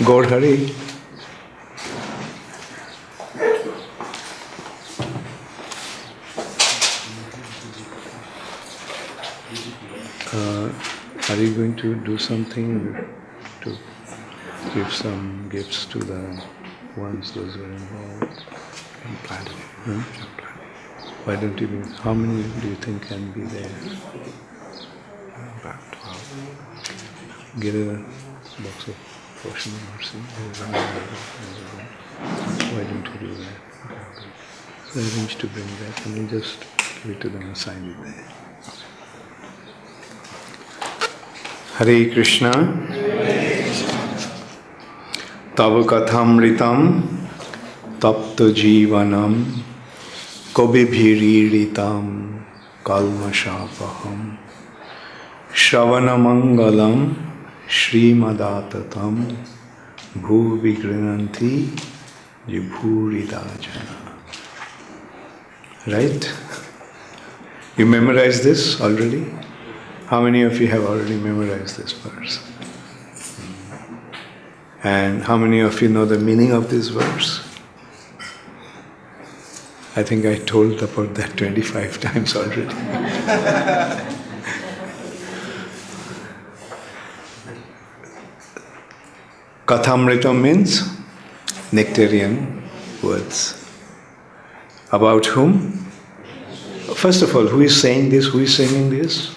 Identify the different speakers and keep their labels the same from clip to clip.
Speaker 1: Gaur Hari. Are you going to do something to give some gifts to the ones those who are involved?
Speaker 2: I'm planning.
Speaker 1: Hmm? Why don't you? How many do you think can be there?
Speaker 2: About 12.
Speaker 1: Get a box of portion of mercy. Why don't you do that? So arrange to bring that and then just give it to them and sign it there. Hare Krishna. Tava kathamritam tapta jivanam kobibhiriritam kalmashapaham Shravanamangalam Srimadatam Bhuvigrinanti Jibhuridajana. Right? You memorized this already? How many of you have already memorized this verse? And how many of you know the meaning of this verse? I think I told about that 25 times already. Kathamrita means nectarian words. About whom? First of all, who is saying this? Who is singing this?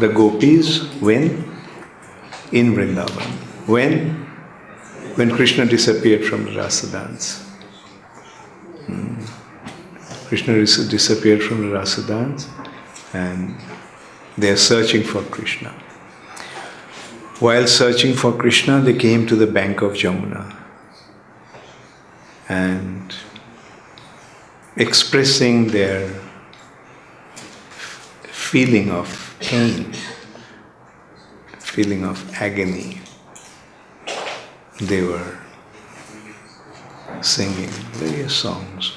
Speaker 1: The gopis. When? In Vrindavan. When? When Krishna disappeared from the rasa dance. Krishna disappeared from the rasa dance and they are searching for Krishna. While searching for Krishna, they came to the bank of Jamuna and expressing their feeling of pain, feeling of agony, they were singing various songs.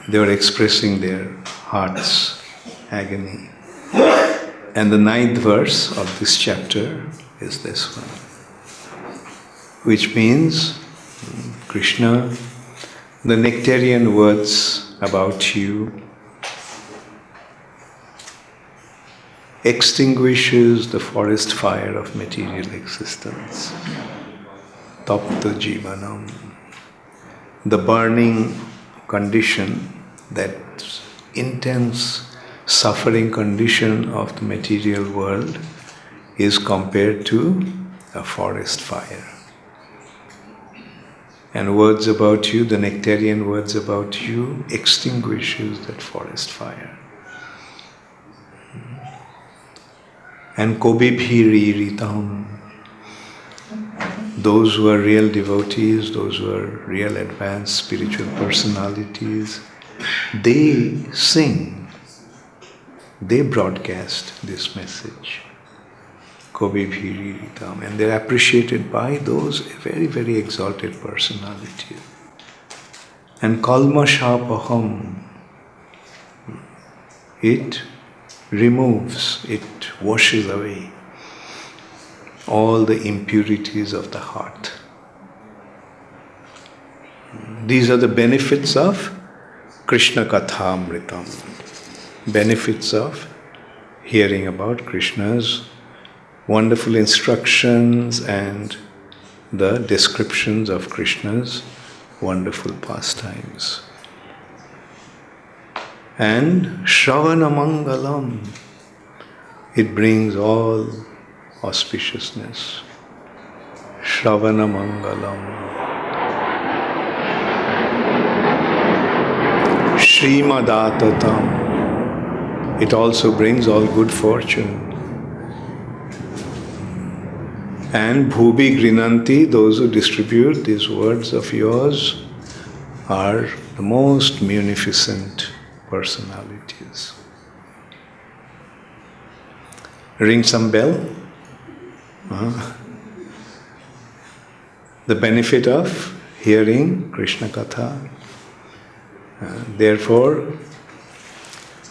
Speaker 1: They were expressing their heart's agony. And the 9th verse of this chapter is this one, which means, Krishna, the nectarian words about you extinguishes the forest fire of material existence. Tapta jivanam, the burning condition, that intense suffering condition of the material world is compared to a forest fire. And words about you, the nectarian words about you, extinguishes that forest fire. And kobibhiriritam, those who are real devotees, those who are real advanced spiritual personalities, they sing, they broadcast this message, kobibhiriritam, and they're appreciated by those very, very exalted personalities. And kalmashapaham, it removes, it washes away all the impurities of the heart. These are the benefits of Krishna Kathamritam, benefits of hearing about Krishna's wonderful instructions and the descriptions of Krishna's wonderful pastimes. And Shravanamangalam, it brings all auspiciousness. Shravanamangalam. Srimadatam, it also brings all good fortune. And Bhubi Grinanti, those who distribute these words of yours, are the most munificent personalities. Ring some bell? The benefit of hearing Krishna Katha. Therefore,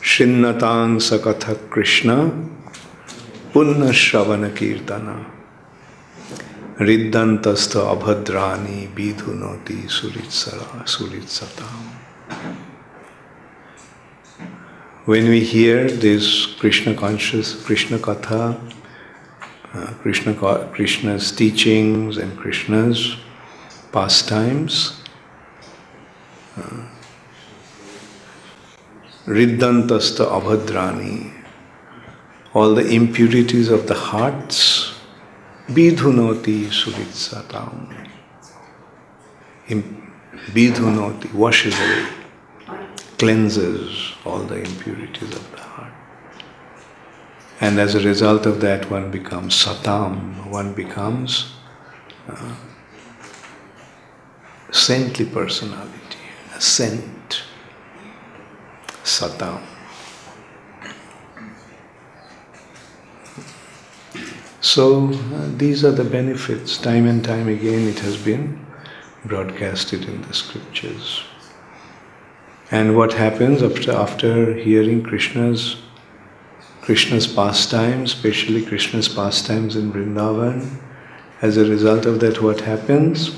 Speaker 1: Shrinnatang Sakatha Krishna Punna Shravana Kirtana. Riddantasta abhadrani bidhunoti suritsatam. When we hear this Krishna conscious, Krishna Katha, Krishna's teachings and Krishna's pastimes, Riddantasta abhadrani, all the impurities of the hearts, Bidhunoti suritsatam. Bidhunoti, washes away, cleanses all the impurities of the heart. And as a result of that, one becomes satam, one becomes saintly personality, a saint, satam. So these are the benefits. Time and time again it has been broadcasted in the scriptures. And what happens after hearing Krishna's pastimes, especially Krishna's pastimes in Vrindavan, as a result of that, what happens?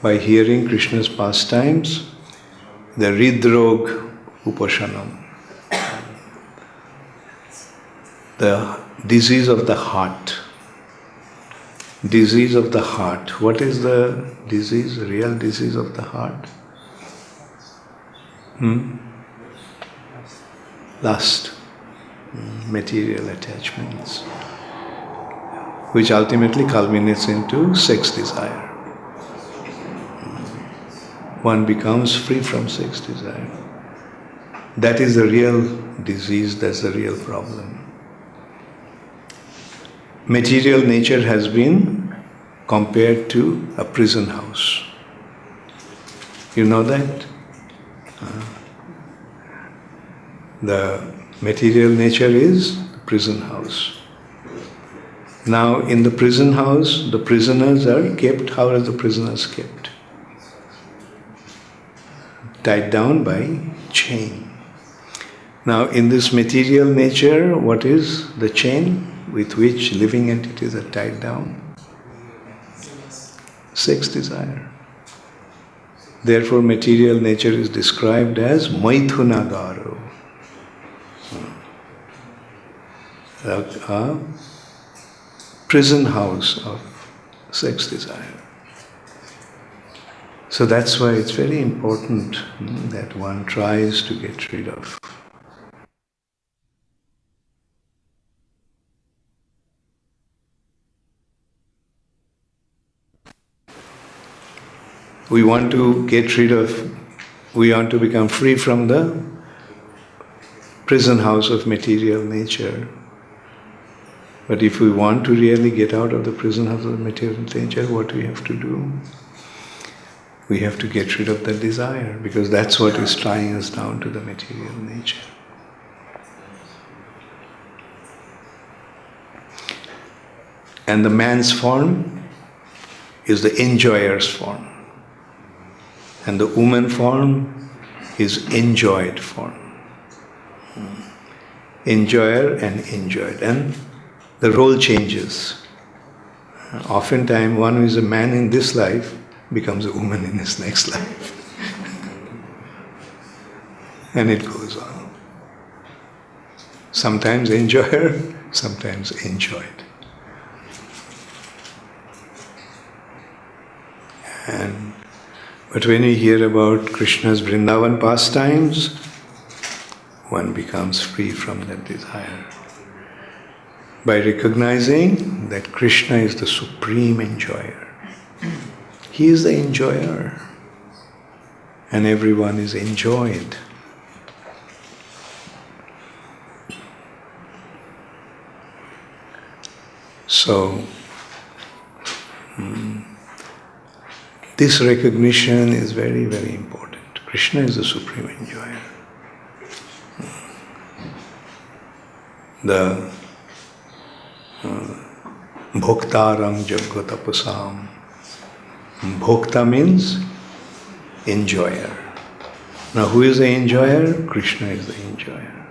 Speaker 1: By hearing Krishna's pastimes, the Hridrog Upashanam, the disease of the heart. Disease of the heart. What is the disease, real disease of the heart? Lust, material attachments, which ultimately culminates into sex desire. One becomes free from sex desire. That is the real disease, that's the real problem. Material nature has been compared to a prison house. You know that? The material nature is the prison house. Now, in the prison house, the prisoners are kept. How are the prisoners kept? Tied down by chain. Now, in this material nature, what is the chain with which living entities are tied down? Sex desire. Therefore, material nature is described as Maithunagaro, a prison house of sex desire. So that's why it's very important that one tries to get rid of. We want to become free from the prison house of material nature. But if we want to really get out of the prison house of material nature, what we have to do? We have to get rid of the desire, because that's what is tying us down to the material nature. And the man's form is the enjoyer's form. And the woman form is enjoyed form. Enjoyer and enjoyed. And the role changes. Oftentimes, one who is a man in this life becomes a woman in his next life. And it goes on. Sometimes enjoyer, sometimes enjoyed. But when we hear about Krishna's Vrindavan pastimes, one becomes free from that desire. By recognizing that Krishna is the supreme enjoyer. He is the enjoyer. And everyone is enjoyed. So, this recognition is very, very important. Krishna is the supreme enjoyer. The Bhoktaram Jagatapasam. Bhokta means enjoyer. Now who is the enjoyer? Krishna is the enjoyer.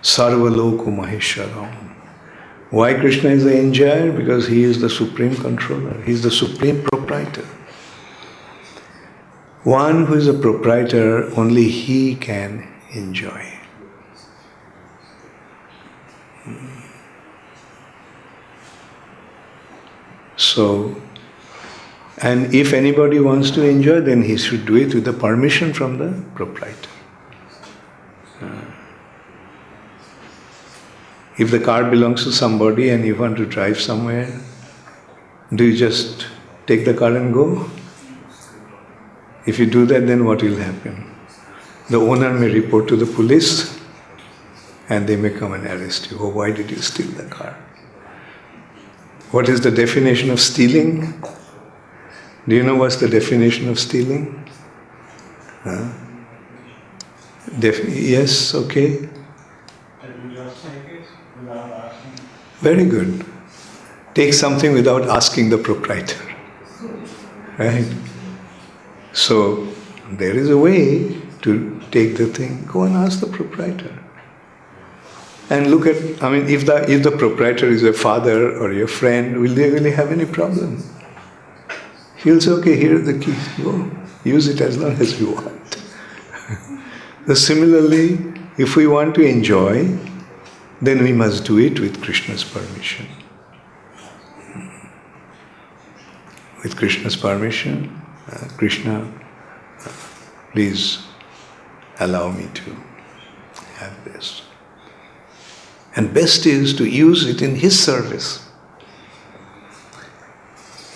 Speaker 1: Sarvaloku Maheswaram. Why Krishna is the enjoyer? Because he is the supreme controller. He is the supreme proprietor. One who is a proprietor, only he can enjoy. So, and if anybody wants to enjoy, then he should do it with the permission from the proprietor. If the car belongs to somebody and you want to drive somewhere, do you just take the car and go? If you do that, then what will happen? The owner may report to the police and they may come and arrest you. Oh, why did you steal the car? What is the definition of stealing? Do you know what's the definition of stealing? Yes, okay. Very good. Take something without asking the proprietor. Right? So, there is a way to take the thing. Go and ask the proprietor. And look at, if the proprietor is your father or your friend, will they really have any problem? He'll say, okay, here are the keys. Go. Use it as long as you want. So similarly, if we want to enjoy, then we must do it with Krishna's permission. With Krishna's permission, Krishna, please allow me to have this. And best is to use it in his service.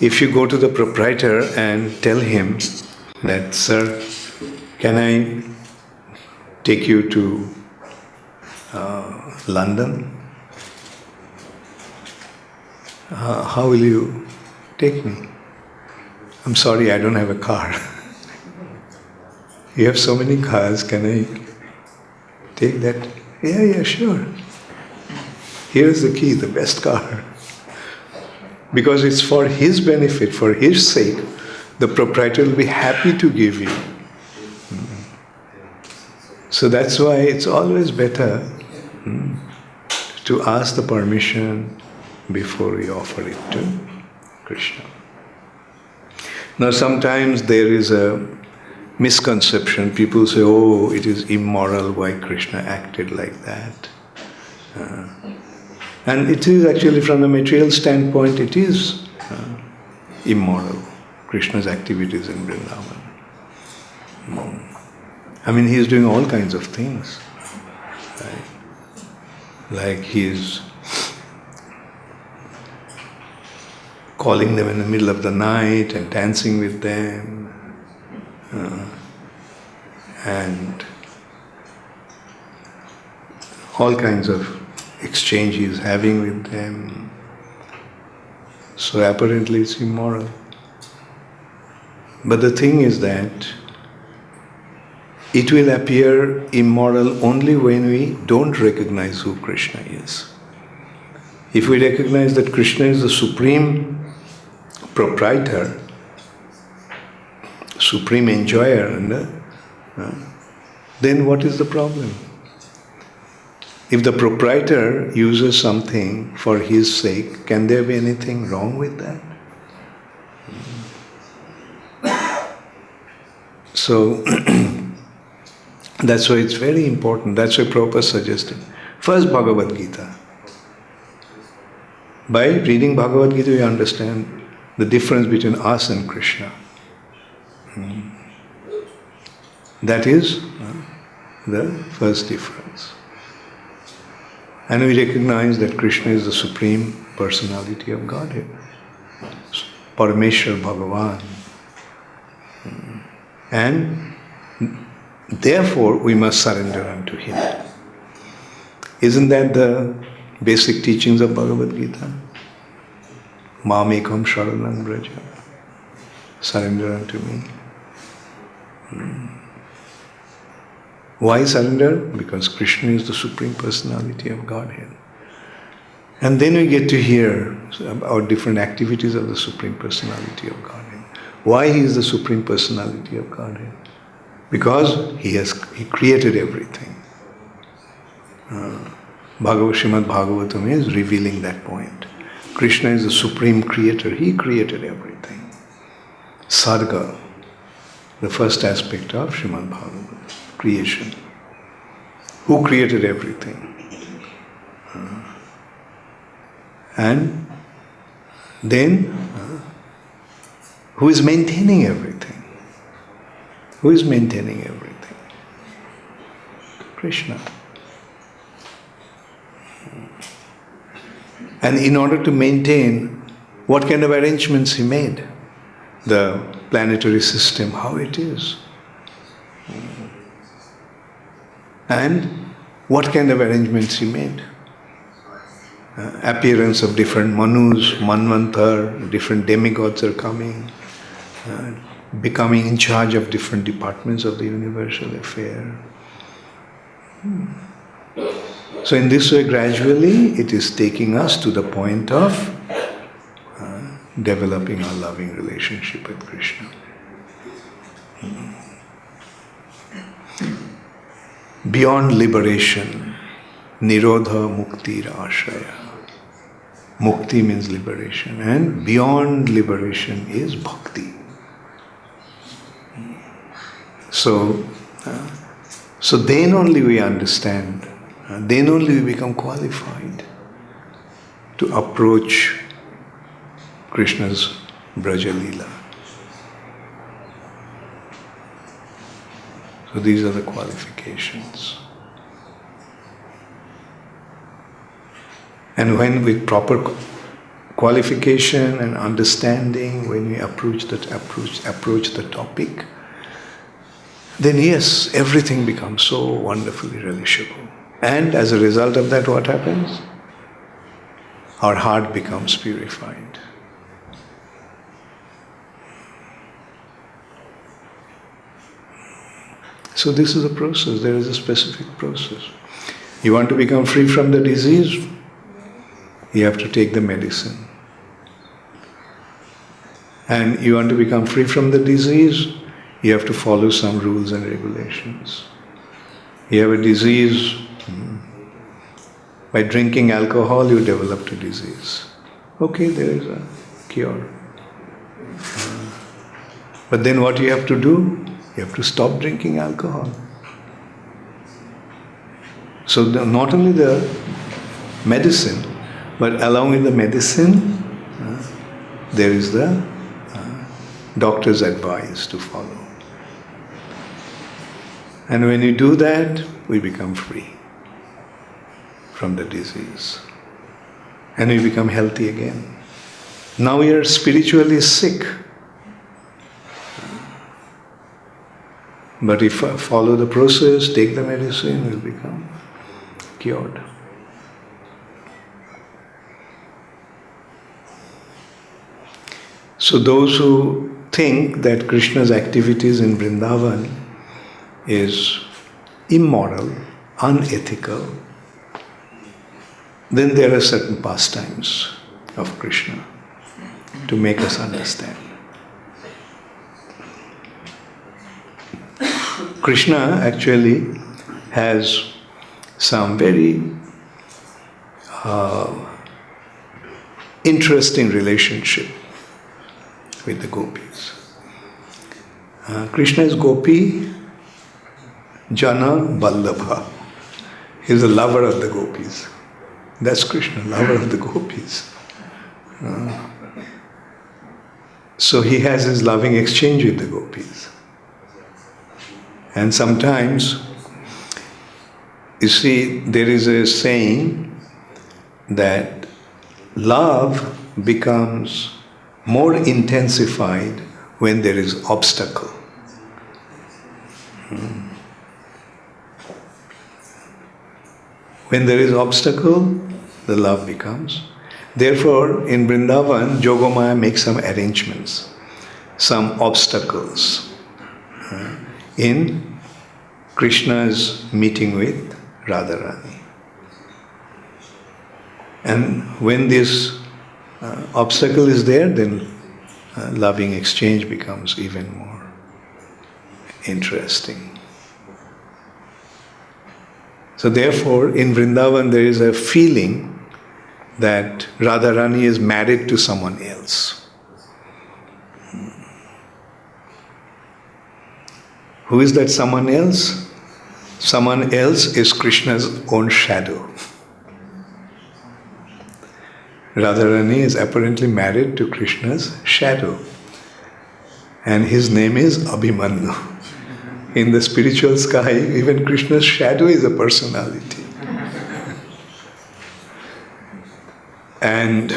Speaker 1: If you go to the proprietor and tell him that, sir, can I take you to London? How will you take me? I'm sorry, I don't have a car. You have so many cars, can I take that? Yeah, sure. Here's the key, the best car. Because it's for his benefit, for his sake, the proprietor will be happy to give you. So that's why it's always better to ask the permission before we offer it to Krishna. Now sometimes there is a misconception. People say, oh, it is immoral why Krishna acted like that. And it is actually, from the material standpoint, it is immoral, Krishna's activities in Vrindavan. He is doing all kinds of things. Right? Like he is calling them in the middle of the night and dancing with them. And all kinds of exchange he is having with them. So apparently it's immoral. But the thing is that it will appear immoral only when we don't recognize who Krishna is. If we recognize that Krishna is the supreme proprietor, supreme enjoyer, then what is the problem? If the proprietor uses something for his sake, can there be anything wrong with that? So, that's why it's very important. That's why Prabhupada suggested. First, Bhagavad Gita. By reading Bhagavad Gita, we understand the difference between us and Krishna. That is the first difference. And we recognize that Krishna is the Supreme Personality of Godhead. Parameshwar Bhagavan. And therefore we must surrender unto Him. Isn't that the basic teachings of Bhagavad Gita? Mamekam sharanam braja. Surrender unto me. Why surrender? Because Krishna is the Supreme Personality of Godhead. And then we get to hear about different activities of the Supreme Personality of Godhead. Why He is the Supreme Personality of Godhead? Because He created everything. Srimad Bhagavatam is revealing that point. Krishna is the supreme creator. He created everything. Sarga, the first aspect of Srimad Bhagavatam, creation. Who created everything? And then, who is maintaining everything? Who is maintaining everything? Krishna. And in order to maintain, what kind of arrangements he made? The planetary system, how it is. And what kind of arrangements he made? Appearance of different Manus, Manvantar, different demigods are coming, becoming in charge of different departments of the universal affair. So in this way, gradually, it is taking us to the point of developing our loving relationship with Krishna. Beyond liberation, Nirodha Mukti Ashraya. Mukti means liberation, and beyond liberation is Bhakti. So then only we understand, then only we become qualified to approach Krishna's Braja Leela. So these are the qualifications. And when with proper qualification and understanding, when we approach the topic, then yes, everything becomes so wonderfully relishable. And as a result of that, what happens? Our heart becomes purified. So this is a process, there is a specific process. You want to become free from the disease? You have to take the medicine. And you want to become free from the disease? You have to follow some rules and regulations. You have a disease, by drinking alcohol you developed a disease. Okay, there is a cure. But then what you have to do? You have to stop drinking alcohol. So not only the medicine, but along with the medicine, there is the doctor's advice to follow. And when you do that, we become free from the disease. And we become healthy again. Now we are spiritually sick. But if I follow the process, take the medicine, we'll become cured. So those who think that Krishna's activities in Vrindavan is immoral, unethical, then there are certain pastimes of Krishna to make us understand. Krishna actually has some very interesting relationship with the gopis. Krishna is Gopi Jana Vallabha. He is the lover of the gopis. That's Krishna, lover of the gopis. So he has his loving exchange with the gopis. And sometimes, you see, there is a saying that love becomes more intensified when there is obstacle. When there is obstacle, the love becomes. Therefore, in Vrindavan, Jogomaya makes some arrangements, some obstacles in Krishna's meeting with Radharani. And when this obstacle is there, then loving exchange becomes even more interesting. So therefore, in Vrindavan there is a feeling that Radharani is married to someone else. Who is that someone else? Someone else is Krishna's own shadow. Radharani is apparently married to Krishna's shadow. And his name is Abhimanyu. In the spiritual sky, even Krishna's shadow is a personality. And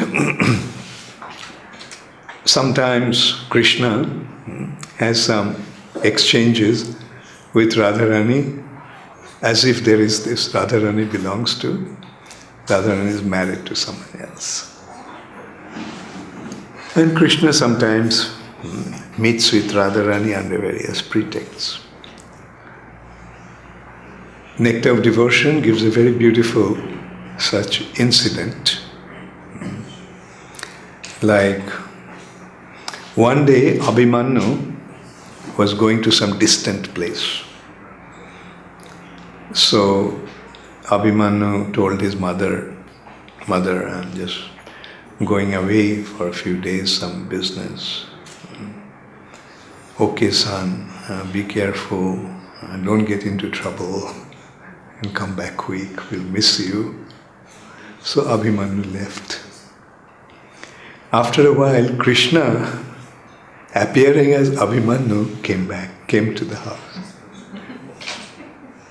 Speaker 1: sometimes Krishna has some exchanges with Radharani as if there is this Radharani belongs to, Radharani is married to someone else. And Krishna sometimes meets with Radharani under various pretexts. Nectar of Devotion gives a very beautiful such incident. Like one day Abhimanyu was going to some distant place. So Abhimanyu told his mother, I'm just going away for a few days, some business. Okay, son, be careful, don't get into trouble, and come back quick, we'll miss you. So Abhimanyu left. After a while, Krishna, appearing as Abhimanyu, came to the house.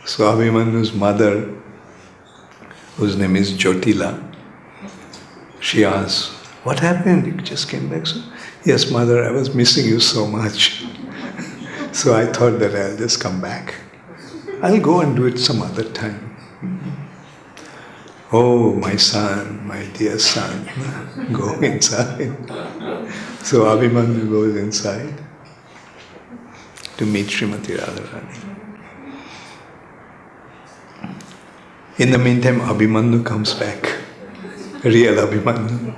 Speaker 1: So Abhimanyu's mother, whose name is Jyotila, she asked, what happened? You just came back? So, yes, mother, I was missing you so much. So I thought that I'll just come back. I'll go and do it some other time. Oh, my son, my dear son, go inside. So Abhimanyu goes inside to meet Srimati Radharani. In the meantime, Abhimanyu comes back, real Abhimanyu.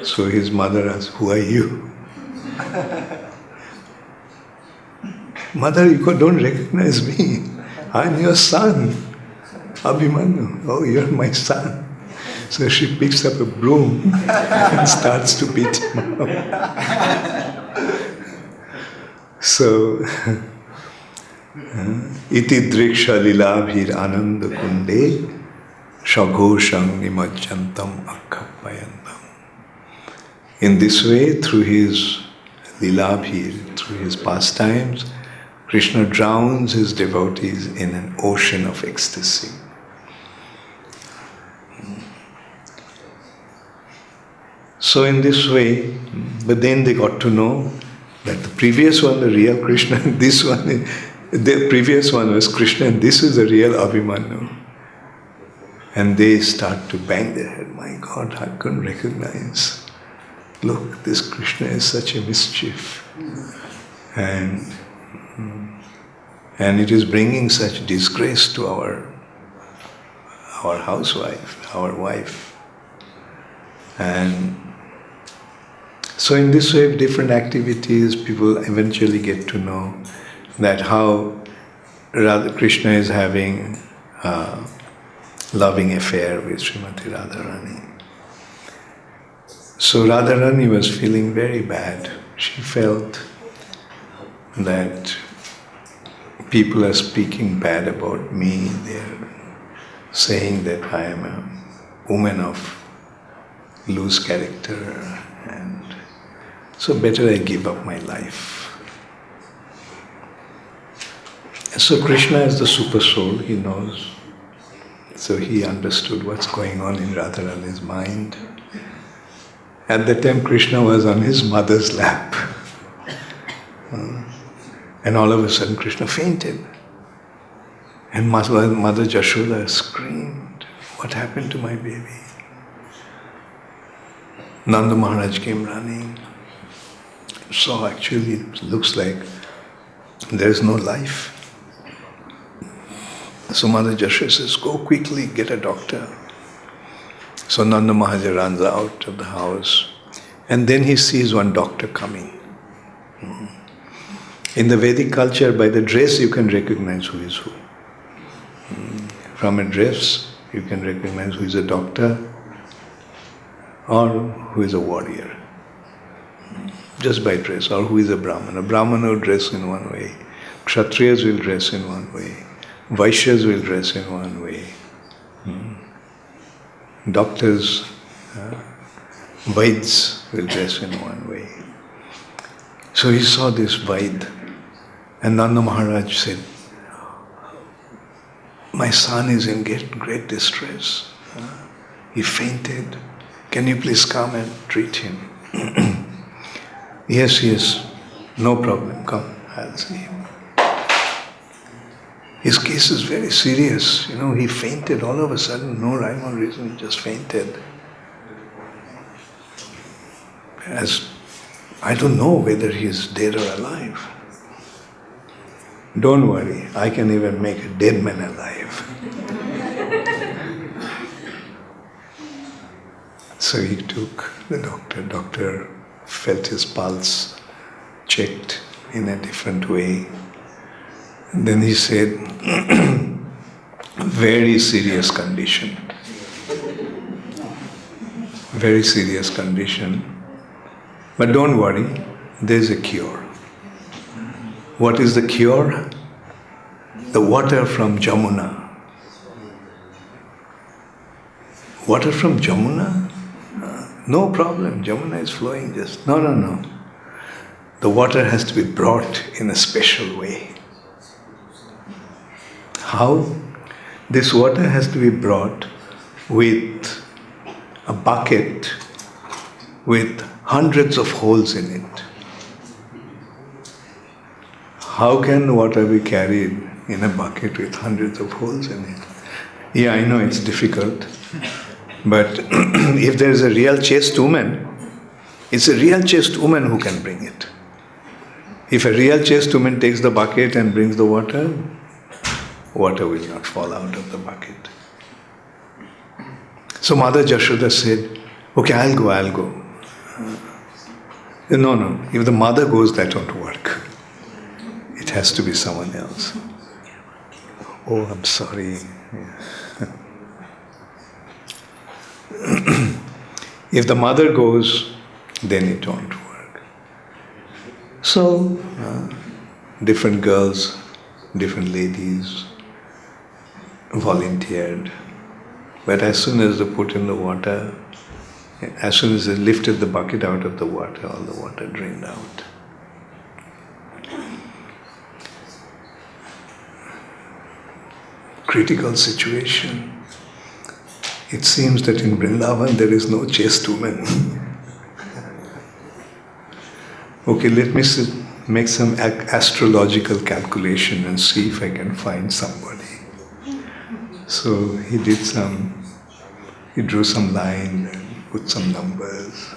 Speaker 1: So his mother asks, who are you? Mother, you don't recognize me. I'm your son, Abhimanyu. Oh, you're my son. So she picks up a broom and starts to beat him up. So, iti driksha lilabhir ananda kunde shaghoshang nimajjantam akhapayantam. In this way, through his lilabhir, through his pastimes, Krishna drowns his devotees in an ocean of ecstasy. So in this way, but then they got to know that the previous one, the real Krishna, this one, the previous one was Krishna and this is the real Abhimanyu. And they start to bang their head, my God, I couldn't recognize. Look, this Krishna is such a mischief. And it is bringing such disgrace to our housewife, our wife. And so in this way, different activities, people eventually get to know that how Krishna is having a loving affair with Srimati Radharani. So Radharani was feeling very bad. She felt that people are speaking bad about me. They're saying that I am a woman of loose character, and so better I give up my life. So Krishna is the super soul, he knows. So he understood what's going on in Radharani's mind. At that time Krishna was on his mother's lap. And all of a sudden Krishna fainted. And Mother Jashoda screamed, what happened to my baby? Nanda Maharaj came running. So actually it looks like there is no life. So Mother Jashoda says, go quickly, get a doctor. So Nanda Maharaj runs out of the house. And then he sees one doctor coming. In the Vedic culture, by the dress you can recognize who is who. From a dress, you can recognize who is a doctor or who is a warrior. Just by dress, or who is a Brahmana. A Brahmana will dress in one way. Kshatriyas will dress in one way. Vaishyas will dress in one way. Doctors, Vaids will dress in one way. So he saw this Vaid, and Nanda Maharaj said, my son is in great distress. He fainted. Can you please come and treat him? Yes, no problem. Come, I'll see him. His case is very serious. He fainted all of a sudden, no rhyme or reason, he just fainted. As I don't know whether he is dead or alive. Don't worry, I can even make a dead man alive. So he took the doctor. Doctor felt his pulse, checked in a different way. And then he said, very serious condition. Very serious condition. But don't worry, there's a cure. What is the cure? The water from Jamuna. Water from Jamuna? No problem, Jamuna is flowing just. No. The water has to be brought in a special way. How? This water has to be brought with a bucket with hundreds of holes in it. How can water be carried in a bucket with hundreds of holes in it? Yeah, I know it's difficult. But if there is a real chaste woman, it's a real chaste woman who can bring it. If a real chaste woman takes the bucket and brings the water, water will not fall out of the bucket. So Mother Jashoda said, okay, I'll go. No, if the mother goes, that won't work. It has to be someone else. Oh, I'm sorry. If the mother goes, then it won't work. So, different girls, different ladies volunteered. But as soon as they put in the water, as soon as they lifted the bucket out of the water, all the water drained out. Critical situation. It seems that in Vrindavan there is no chaste woman. Okay, let me make some astrological calculation and see if I can find somebody. So he drew some line and put some numbers.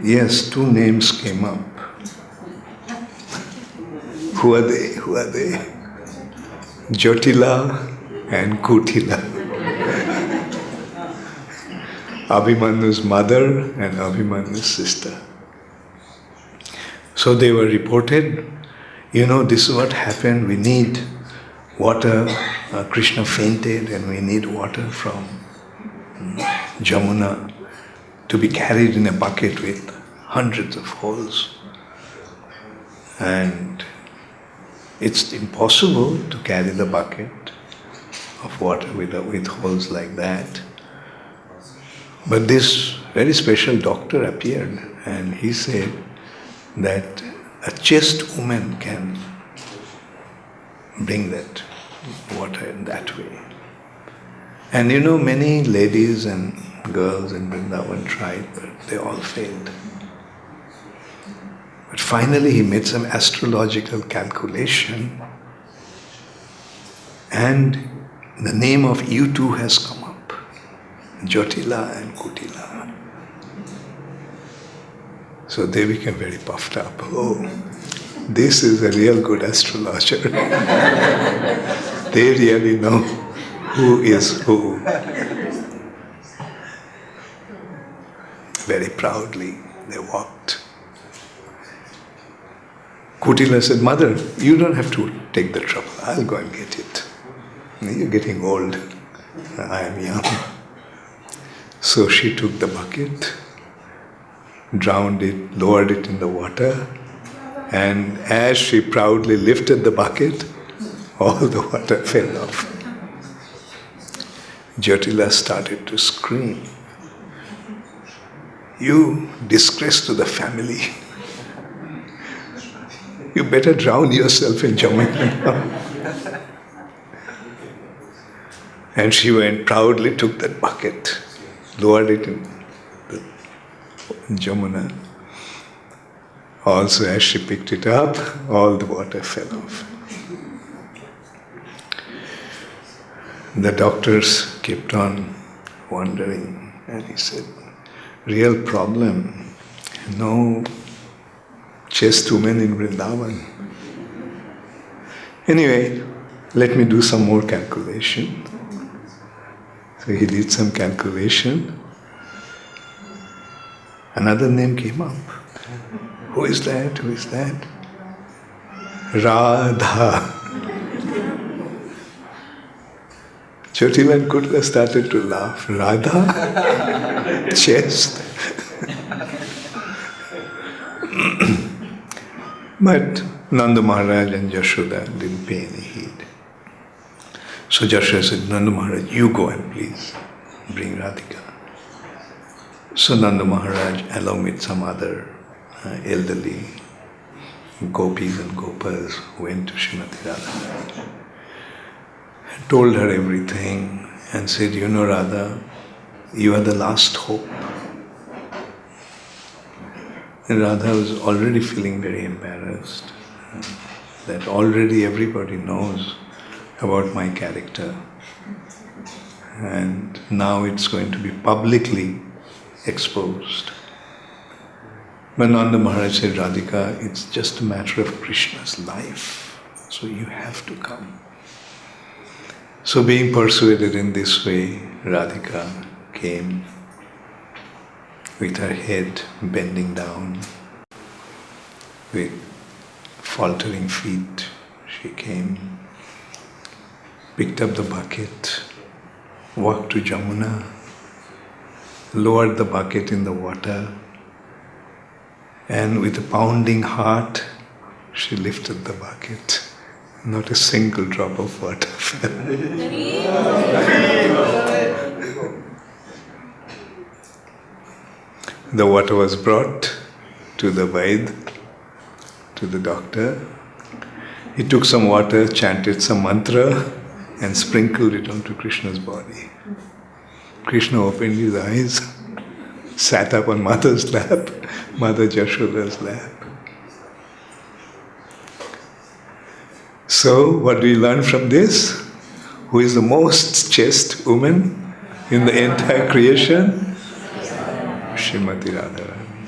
Speaker 1: Yes, 2 names came up. Who are they? Jyotila and Kutila. Abhimannu's mother and Abhimannu's sister. So they were reported, this is what happened, we need water, Krishna fainted and we need water from Jamuna to be carried in a bucket with hundreds of holes. And it's impossible to carry the bucket of water with holes like that. But this very special doctor appeared and he said that a chaste woman can bring that water in that way. And many ladies and girls in Vrindavan tried, but they all failed. But finally he made some astrological calculation and the name of you two has come up, Jyotila and Kutila. So they became very puffed up. Oh, this is a real good astrologer. They really know who is who. Very proudly they walked. Kutila said, "Mother, you don't have to take the trouble. I'll go and get it. You're getting old. I am young." So she took the bucket, drowned it, lowered it in the water, and as she proudly lifted the bucket, all the water fell off. Jyotila started to scream, "You disgrace to the family. You better drown yourself in Jamuna." And she went proudly, took that bucket, lowered it in the Jamuna. Also, as she picked it up, all the water fell off. The doctors kept on wondering, and he said, "Real problem, no chaste women in Vrindavan." Anyway, let me do some more calculation. So he did some calculation. Another name came up. Who is that? Who is that? Radha. Jyotila and Kutla started to laugh. Radha? Chest? But Nanda Maharaj and Yashoda didn't pay any heed. So Yashoda said, "Nanda Maharaj, you go and please bring Radhika." So Nanda Maharaj, along with some other elderly gopis and gopas, went to Srimati Radha and told her everything and said, "You know, Radha, you are the last hope." And Radha was already feeling very embarrassed that already everybody knows about my character, and now it's going to be publicly exposed. But Nanda Maharaj said, "Radhika, it's just a matter of Krishna's life, so you have to come." So being persuaded in this way, Radhika came with her head bending down, with faltering feet. She came, picked up the bucket, walked to Jamuna, lowered the bucket in the water, and with a pounding heart, she lifted the bucket. Not a single drop of water fell. The water was brought to the Vaid, to the doctor. He took some water, chanted some mantra, and sprinkled it onto Krishna's body. Krishna opened his eyes, sat up on Mother's lap, Mother Jashoda's lap. So, what do we learn from this? Who is the most chaste woman in the entire creation? Srimati Radharani.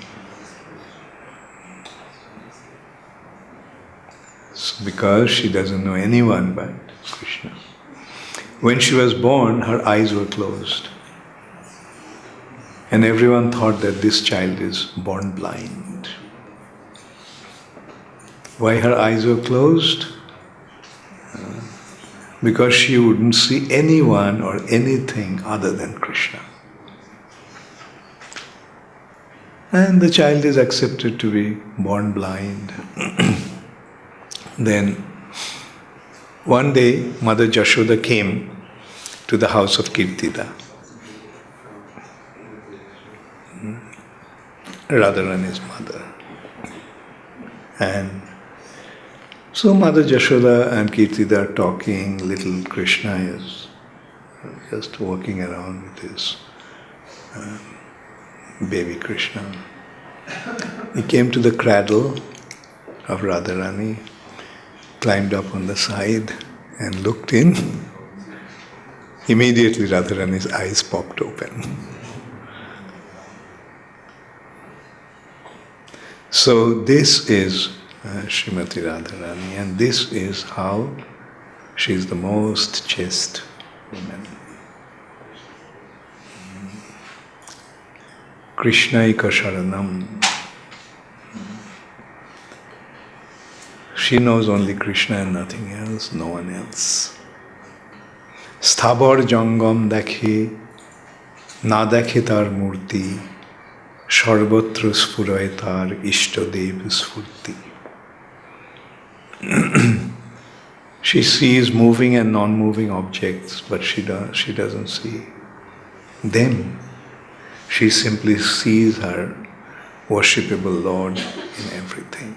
Speaker 1: So because she doesn't know anyone but Krishna. When she was born, her eyes were closed. And everyone thought that this child is born blind. Why her eyes were closed? Because she wouldn't see anyone or anything other than Krishna. And the child is accepted to be born blind. Then one day Mother Jashoda came to the house of Kirtida, Radharani's mother. And so Mother Jashoda and Kirtida are talking. Little Krishna is just walking around with his baby Krishna. He came to the cradle of Radharani, climbed up on the side and looked in. Immediately Radharani's eyes popped open. So this is Srimati Radharani, and this is how she is the most chaste woman. Krishnaika Sharanam. She knows only Krishna and nothing else, no one else. Sthabar jangam dekhe, na dekhe tar murti, sarvatra sphuray tar ishtadev sphurti. She sees moving and non-moving objects, but she doesn't see them. She simply sees her worshipable Lord in everything.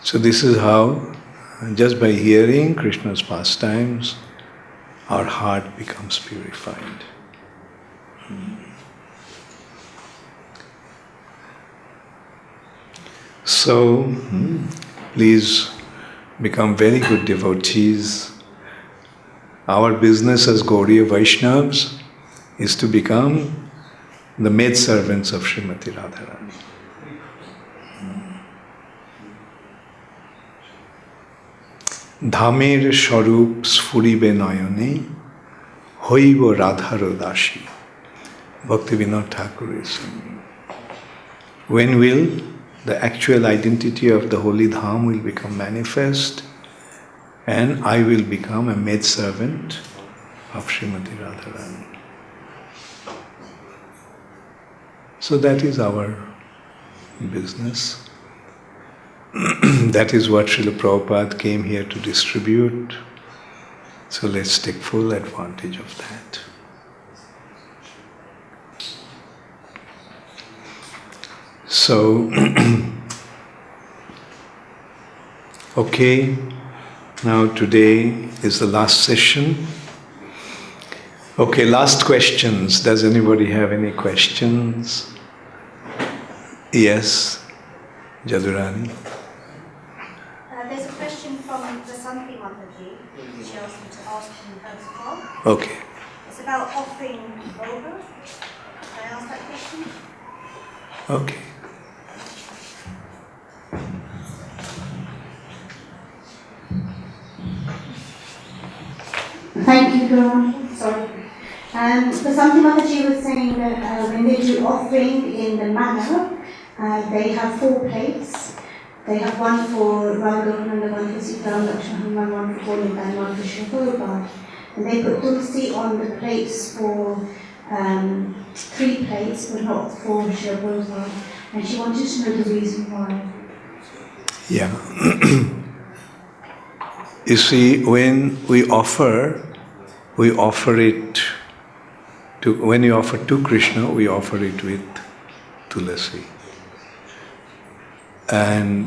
Speaker 1: So this is how, just by hearing Krishna's pastimes, our heart becomes purified. So, please become very good devotees. Our business as Gaudiya Vaishnavas is to become the maidservants of Srimati Radharani. Dhamer Sharup Sfuribe Nayane Hoibo Radharo Dashi. Bhakti Vinod Thakur is saying. When will the actual identity of the holy Dham will become manifest, and I will become a maidservant of Srimati Radharani. So that is our business. That is what Srila Prabhupada came here to distribute. So let's take full advantage of that. So, okay, now today is the last session. Okay, last questions. Does anybody have any questions? Yes, Jadurani.
Speaker 3: There's a question from the Santi Mataji, which she asked me to ask in first of all.
Speaker 1: Okay.
Speaker 3: It's about offering Bhoga. Can I ask that question?
Speaker 1: Okay.
Speaker 3: Thank you, Guru. Sorry. So Santi Mataji was saying that when they do offering in the manor, they have 4 plates. They have one for Radha and one for Sita Lakshman, one for Govinda, and one for Shri. And they put tulsi on the plates for 3 plates, but not for Shri. And she wanted to know the reason why.
Speaker 1: Yeah. You see, when we offer it to, when you offer to Krishna, we offer it with tulasi. And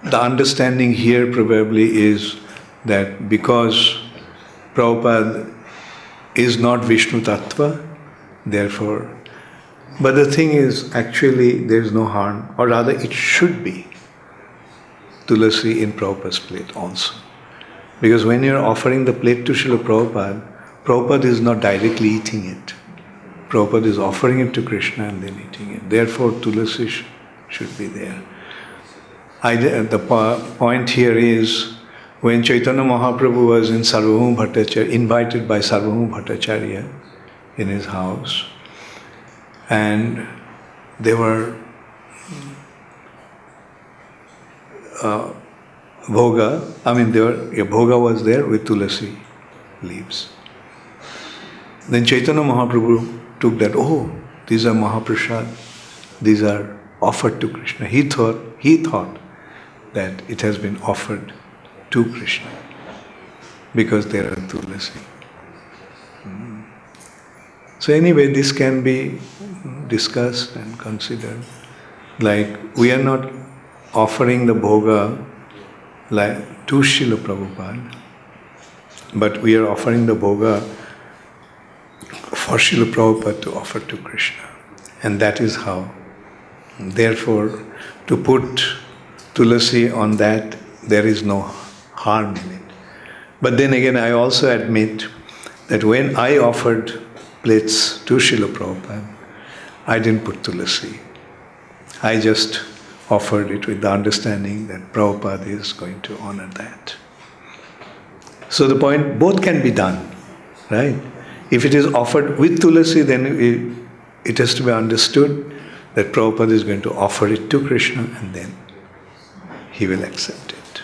Speaker 1: the understanding here probably is that because Prabhupada is not Vishnu Tattva, therefore, but the thing is, actually there is no harm, or rather it should be tulasi in Prabhupada's plate also. Because when you are offering the plate to Srila Prabhupada, Prabhupada is not directly eating it. Prabhupada is offering it to Krishna and then eating it. Therefore, tulasi should be there. The point here is, when Chaitanya Mahaprabhu was in Sarvabhauma Bhattacharya, invited by Sarvabhauma Bhattacharya in his house, and they were bhoga, bhoga was there with tulasi leaves. Then Chaitanya Mahaprabhu took that, oh, these are Mahaprasad, these are offered to Krishna. He thought that it has been offered to Krishna because there are tulasi. So anyway, this can be discussed and considered. Like, we are not offering the bhoga like to Srila Prabhupada, but we are offering the bhoga for Srila Prabhupada to offer to Krishna. And that is how. Therefore, to put tulasi on that, there is no harm in it. But then again, I also admit that when I offered plates to Srila Prabhupada, I didn't put tulasi. I just offered it with the understanding that Prabhupada is going to honor that. So the point, both can be done, right? If it is offered with tulasi, then it has to be understood that Prabhupada is going to offer it to Krishna and then he will accept it.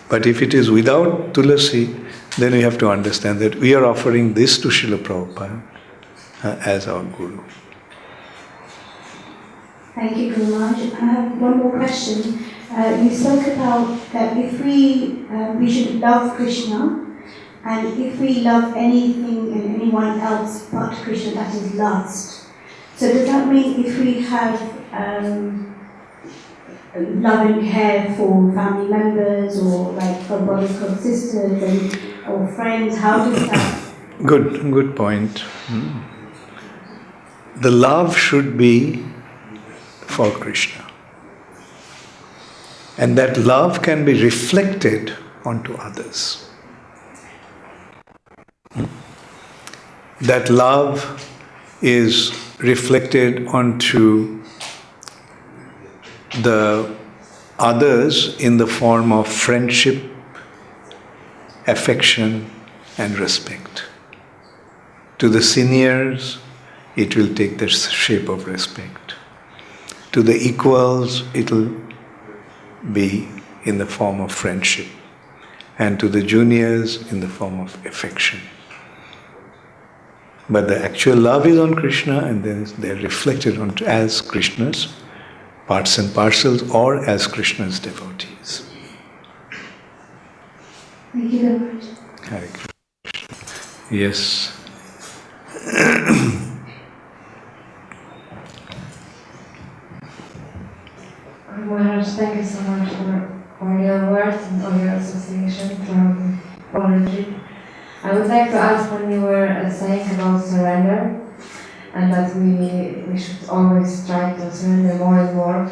Speaker 1: But if it is without Tulasi, then we have to understand that we are offering this to Srila Prabhupada as our Guru.
Speaker 3: Thank you very much. I have one more question. You spoke about that if we should love Krishna, and if we love anything and anyone else but Krishna, that is lust. So does that mean if we have love and care for family members or like for brothers or sisters or friends, how does that?
Speaker 1: Good point. The love should be for Krishna. And that love can be reflected onto others. That love is reflected onto the others in the form of friendship, affection, and respect. To the seniors, it will take the shape of respect. To the equals, it will be in the form of friendship. And to the juniors, in the form of affection. But the actual love is on Krishna, and then they're reflected on as Krishna's parts and parcels or as Krishna's devotees.
Speaker 3: Thank you very much.
Speaker 1: Hare Krishna. Yes.
Speaker 4: Maharaj, thank you so much for your words and all your association from poetry. I would like to ask, when you were saying about surrender, and that we should always try to surrender more and more,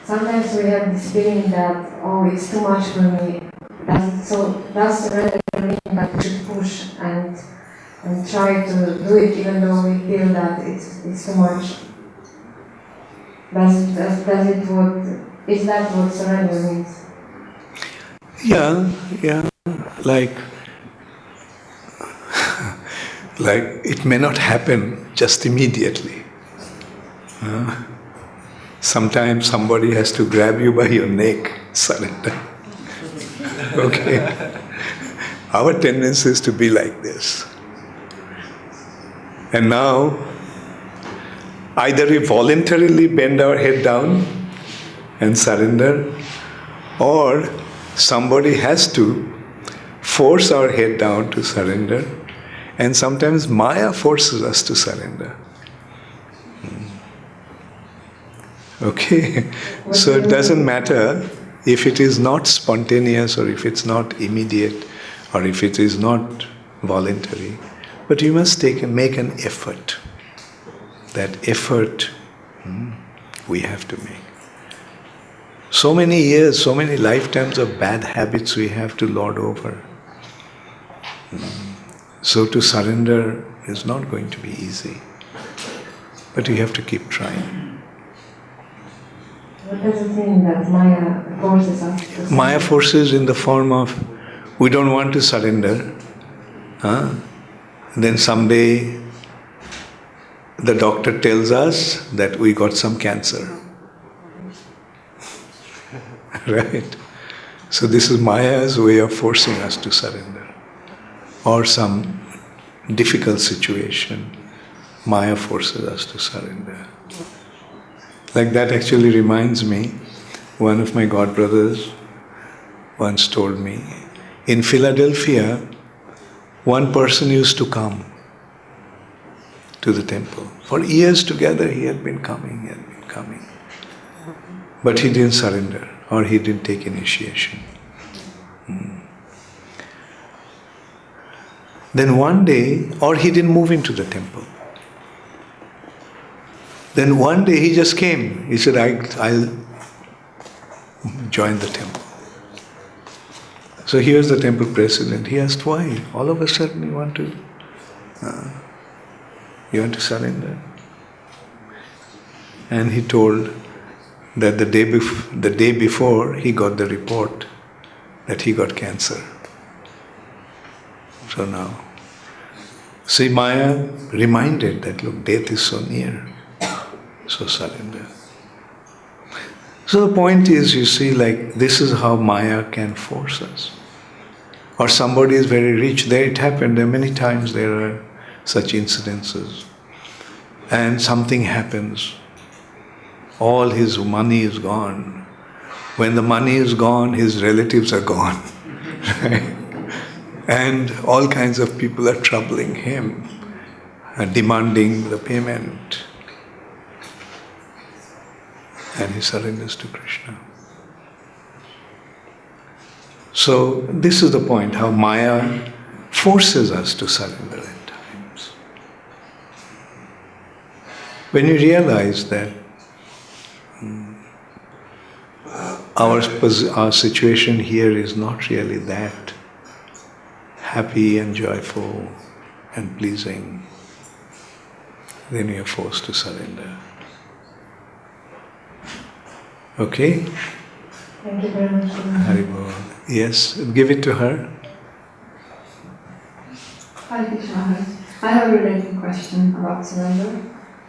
Speaker 4: sometimes we have this feeling that, oh, it's too much for me. Does surrender mean that we should push and try to do it even though we feel that it's too much? Is that what surrender means?
Speaker 1: Yeah. Like it may not happen just immediately. Sometimes somebody has to grab you by your neck, surrender. Okay? Our tendency is to be like this. And now, either we voluntarily bend our head down and surrender, or somebody has to force our head down to surrender, and sometimes Maya forces us to surrender. Okay? So it doesn't matter if it is not spontaneous or if it's not immediate or if it is not voluntary, but you must make an effort. That effort we have to make. So many years, so many lifetimes of bad habits we have to lord over. So to surrender is not going to be easy. But you have to keep trying.
Speaker 4: What does it mean that Maya forces us to surrender?
Speaker 1: Maya forces in the form of, we don't want to surrender. Then someday the doctor tells us that we got some cancer. Right? So this is Maya's way of forcing us to surrender. Or some difficult situation, Maya forces us to surrender. Like that actually reminds me, one of my godbrothers once told me, in Philadelphia, one person used to come to the temple. For years together he had been coming. But he didn't surrender, or he didn't take initiation. Then one day, or he didn't move into the temple. Then one day he just came. He said, I'll join the temple. So he was the temple president. He asked, why? All of a sudden you want to surrender? And he told that the day before he got the report that he got cancer. So now, See, Maya reminded that, look, death is so near, so surrender. So the point is, you see, like, this is how Maya can force us. Or somebody is very rich, there it happened, there are many times there are such incidences. And something happens, all his money is gone. When the money is gone, his relatives are gone. Right? And all kinds of people are troubling him, demanding the payment. And he surrenders to Krishna. So this is the point, how Maya forces us to surrender at times. When you realize that our situation here is not really that happy and joyful and pleasing, then you are forced to surrender. Okay?
Speaker 4: Thank you very much.
Speaker 1: Haribol. Yes, give it to her.
Speaker 5: Hi Krishna Maharaj. I have a related question about surrender.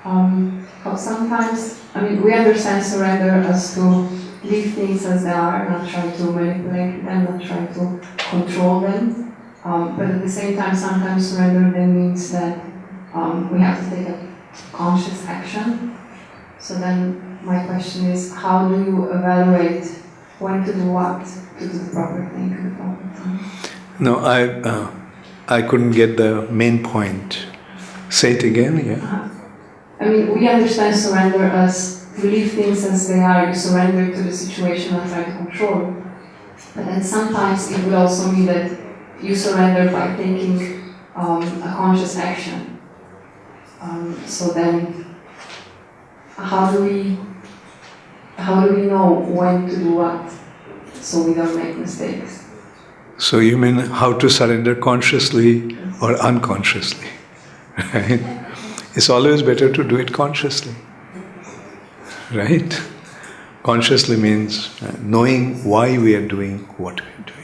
Speaker 5: How sometimes, we understand surrender as to leave things as they are, not try to manipulate them, not try to control them. But at the same time, sometimes surrender then means that we have to take a conscious action. So then my question is, how do you evaluate when to do what, to do the proper thing at the proper time?
Speaker 1: No, I couldn't get the main point. Say it again, yeah.
Speaker 5: We understand surrender as you leave things as they are, you surrender to the situation and try to control it. But then sometimes it would also mean that you surrender by taking a conscious action. So then, how do we know when to do what, so we don't make mistakes?
Speaker 1: So you mean how to surrender consciously or unconsciously, right? It's always better to do it consciously, right? Consciously means knowing why we are doing what we are doing.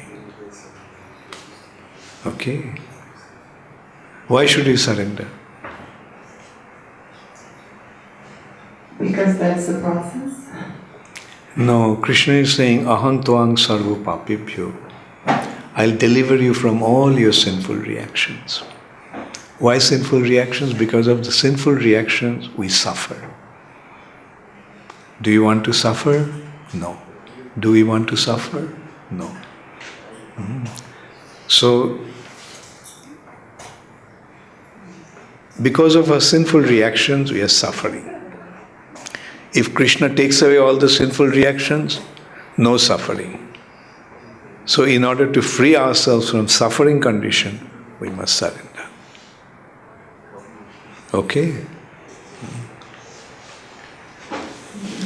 Speaker 1: Okay? Why should we surrender?
Speaker 5: Because that's the process.
Speaker 1: No, Krishna is saying, Aham tvang sarva papibhyo. I'll deliver you from all your sinful reactions. Why sinful reactions? Because of the sinful reactions, we suffer. Do you want to suffer? No. Do we want to suffer? No. So, because of our sinful reactions, we are suffering. If Krishna takes away all the sinful reactions, no suffering. So in order to free ourselves from suffering condition, we must surrender. Okay?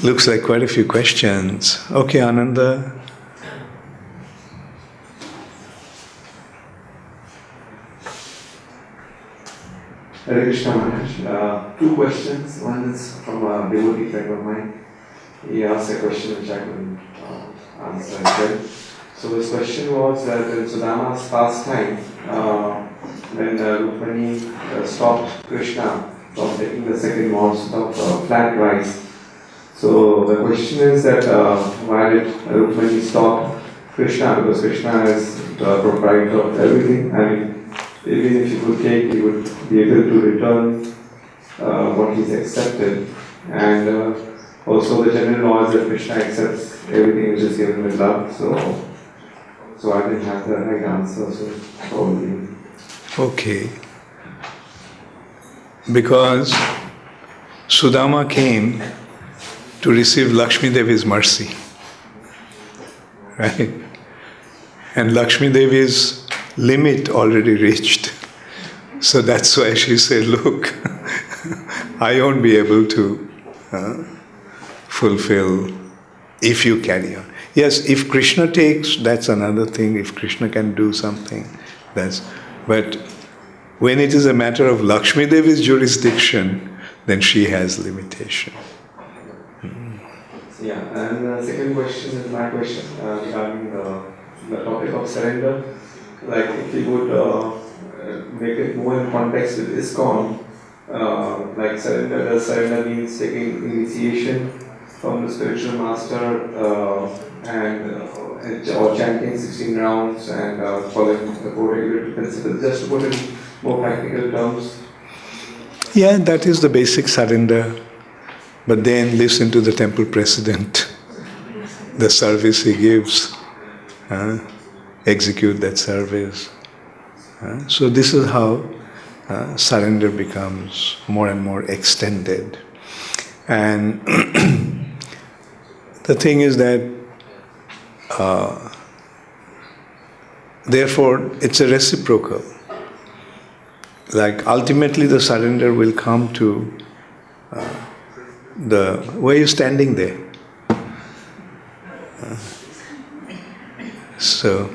Speaker 1: Looks like quite a few questions. Okay, Ananda.
Speaker 2: Hare Krishna Maharaj. Two questions. One is from a devotee friend of mine. He asked a question which I couldn't answer as well. So his question was that in Sudama's pastime, when Rukmani stopped Krishna from taking the second morsel of flat rice. So the question is that why did Rukmani stop Krishna? Because Krishna is the proprietor of everything. Even if he could take, he would be able to return what he's accepted. And also the general law is that Krishna accepts everything which is given with love. So I didn't have the right answer, so probably.
Speaker 1: Okay. Because Sudama came to receive Lakshmi Devi's mercy. Right? And Lakshmi Devi's limit already reached. So that's why she said, look, I won't be able to fulfill if you carry on. Yes, if Krishna takes, that's another thing. If Krishna can do something, but when it is a matter of Lakshmi Devi's jurisdiction, then she has limitation.
Speaker 2: Yeah, and the second question is my question regarding the topic of surrender. Like if we would make it more in context with ISKCON, like surrender means taking initiation from the spiritual master or chanting 16 rounds and following the four regulatory principles. Just to put in more practical terms.
Speaker 1: Yeah, that is the basic surrender. But then listen to the temple president, the service he gives, execute that service. So this is how surrender becomes more and more extended. And the thing is that therefore it's a reciprocal. Like ultimately the surrender will come to where you're standing there. So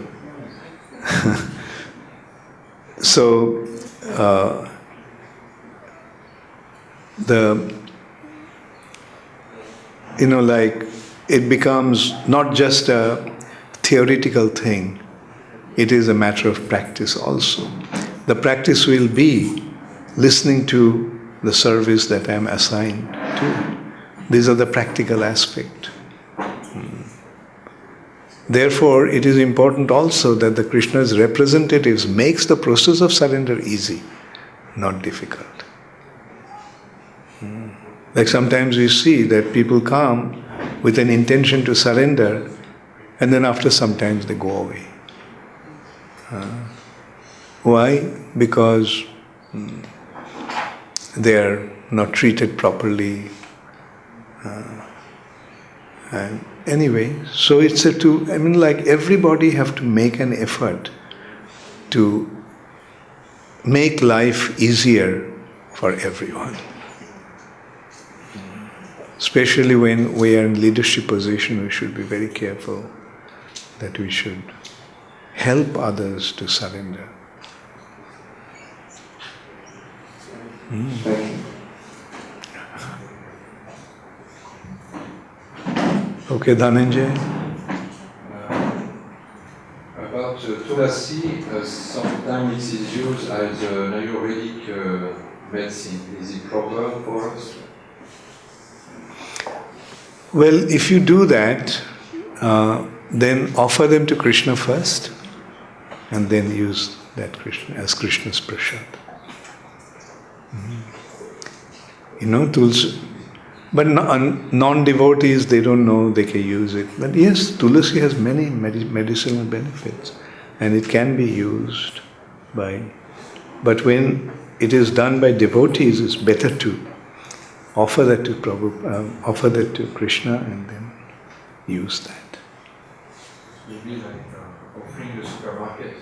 Speaker 1: like it becomes not just a theoretical thing, it is a matter of practice also. The practice will be listening to the service that I am assigned to. These are the practical aspects. Therefore, it is important also that the Krishna's representatives makes the process of surrender easy, not difficult. Like sometimes we see that people come with an intention to surrender, and then after some time they go away. Why? Because they are not treated properly. And anyway, so it's like everybody have to make an effort to make life easier for everyone. Especially when we are in leadership position, we should be very careful that we should help others to surrender.
Speaker 2: Thank you.
Speaker 1: Okay, Dhananjay.
Speaker 6: About Tulasi, sometimes it is used as an Ayurvedic medicine. Is it proper for us?
Speaker 1: Well, if you do that, then offer them to Krishna first, and then use that Krishna as Krishna's prasad. Tulsi. But non-devotees, they don't know they can use it. But yes, Tulasi has many medicinal benefits, and it can be used by. But when it is done by devotees, it's better to offer that to offer that to Krishna, and then use that.
Speaker 6: Maybe like offering the supermarket.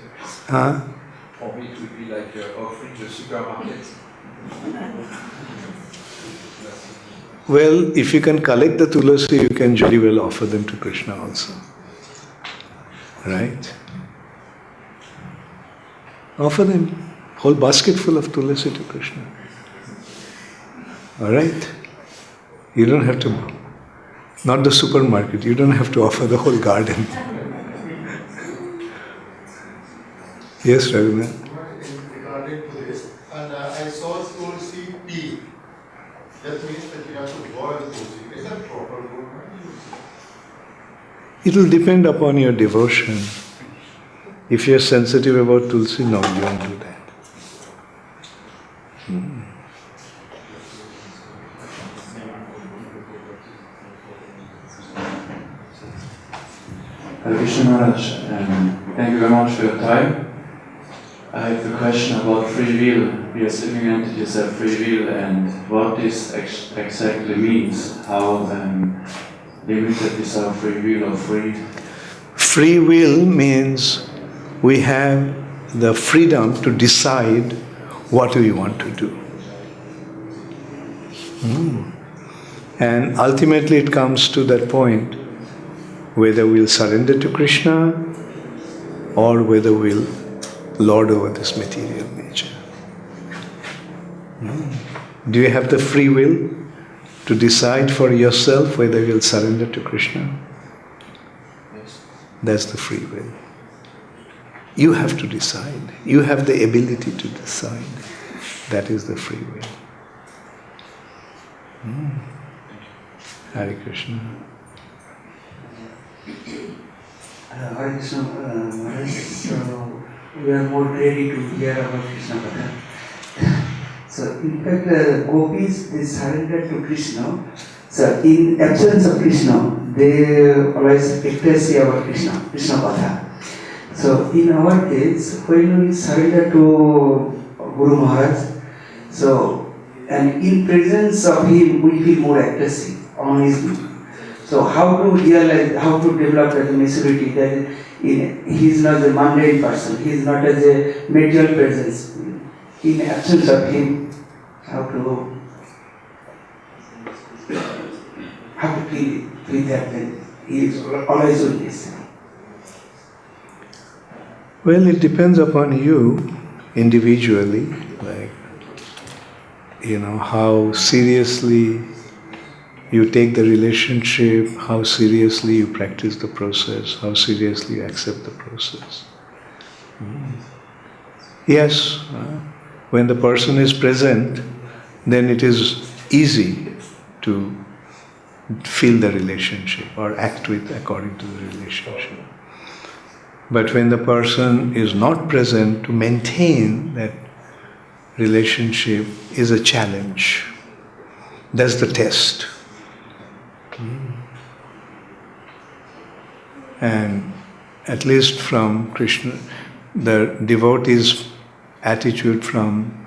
Speaker 6: For me, it would be like offering the supermarket.
Speaker 1: Well, if you can collect the tulasi, you can jolly well offer them to Krishna also. Right? Offer them whole basket full of tulasi to Krishna. Alright? You don't have to, not the supermarket, you don't have to offer the whole garden. Yes, Raghunath?
Speaker 7: Regarding to this, and I saw tulsi tea. That means that you have to boil tulsi. Is that proper?
Speaker 1: It will depend upon your devotion. If you are sensitive about tulsi, no, you won't do that.
Speaker 8: Hare Krishna Maharaj, thank you very much for your time. I have a question about free will. We as living entities have free will, and what this exactly means. How limited is our free will or free?
Speaker 1: Free will means we have the freedom to decide what we want to do. And ultimately it comes to that point whether we'll surrender to Krishna or whether we'll lord over this material nature. Do you have the free will to decide for yourself whether you'll surrender to Krishna?
Speaker 8: Yes.
Speaker 1: That's the free will. You have to decide. You have the ability to decide. That is the free will. Hare Krishna.
Speaker 9: Hare Krishna, Maharaj. So we are more ready to hear about Krishna Katha. So in fact, gopis, they surrendered to Krishna. So in absence of Krishna, they always ecstasy about Krishna, Krishna Katha. So in our case, when we surrender to Guru Maharaj, so and in presence of him, we feel more ecstasy on his. So how to realize, how to develop that maturity that he is not a mundane person, he is not as a material presence. In absence of him, how to feel that he is always with this.
Speaker 1: Well, it depends upon you individually, like, how seriously you take the relationship, how seriously you practice the process, how seriously you accept the process. Yes, when the person is present, then it is easy to feel the relationship or act with according to the relationship. But when the person is not present, to maintain that relationship is a challenge. That's the test. And at least from Krishna, the devotee's attitude from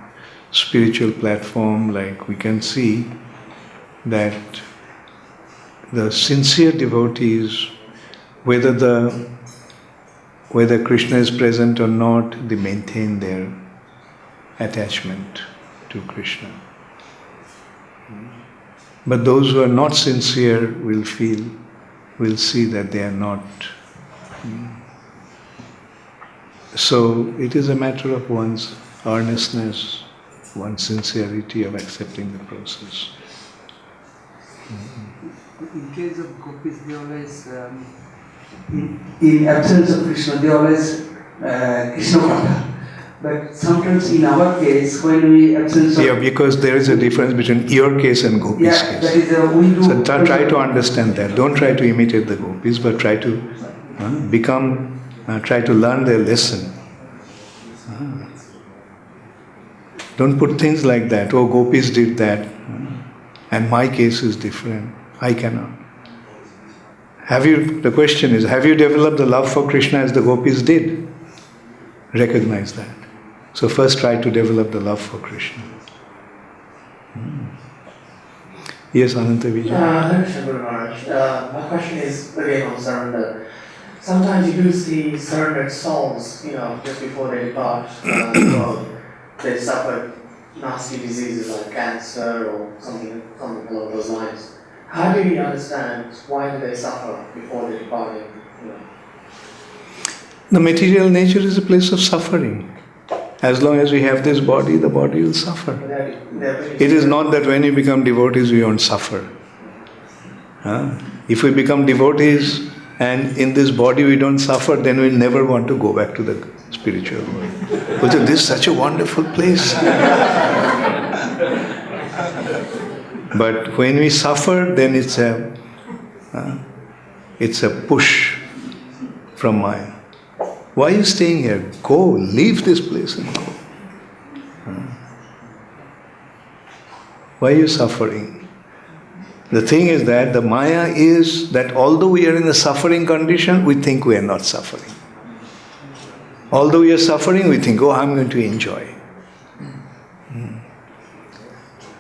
Speaker 1: spiritual platform, like we can see that the sincere devotees, whether Krishna is present or not, they maintain their attachment to Krishna. But those who are not sincere will see that they are not. So it is a matter of one's earnestness, one's sincerity of accepting the process.
Speaker 9: In case of gopis, they always, in absence of Krishna, they always Krishna Katha. But sometimes in our case, when we absence of...
Speaker 1: Yeah, because there is a difference between your case and gopis' case.
Speaker 9: That is we do...
Speaker 1: So try to understand that. Don't try to imitate the gopis, but try to try to learn their lesson. Don't put things like that. Oh, gopis did that, and my case is different. I cannot. The question is, have you developed the love for Krishna as the gopis did? Recognize that. So first try to develop the love for Krishna. Yes, Ananta Vijay.
Speaker 10: My question is again on surrender. Sometimes you do see surrendered souls, just before they depart the world, they suffer nasty diseases like cancer or something along those lines. How do you understand why do they suffer before they depart?
Speaker 1: The material nature is a place of suffering. As long as we have this body, the body will suffer. It is not that when you become devotees, we won't suffer. If we become devotees and in this body we don't suffer, then we'll never want to go back to the spiritual world. But this is such a wonderful place. But when we suffer, then it's a push from Maya. Why are you staying here? Go, leave this place and go. Why are you suffering? The thing is that the Maya is that although we are in a suffering condition, we think we are not suffering. Although we are suffering, we think, oh, I'm going to enjoy.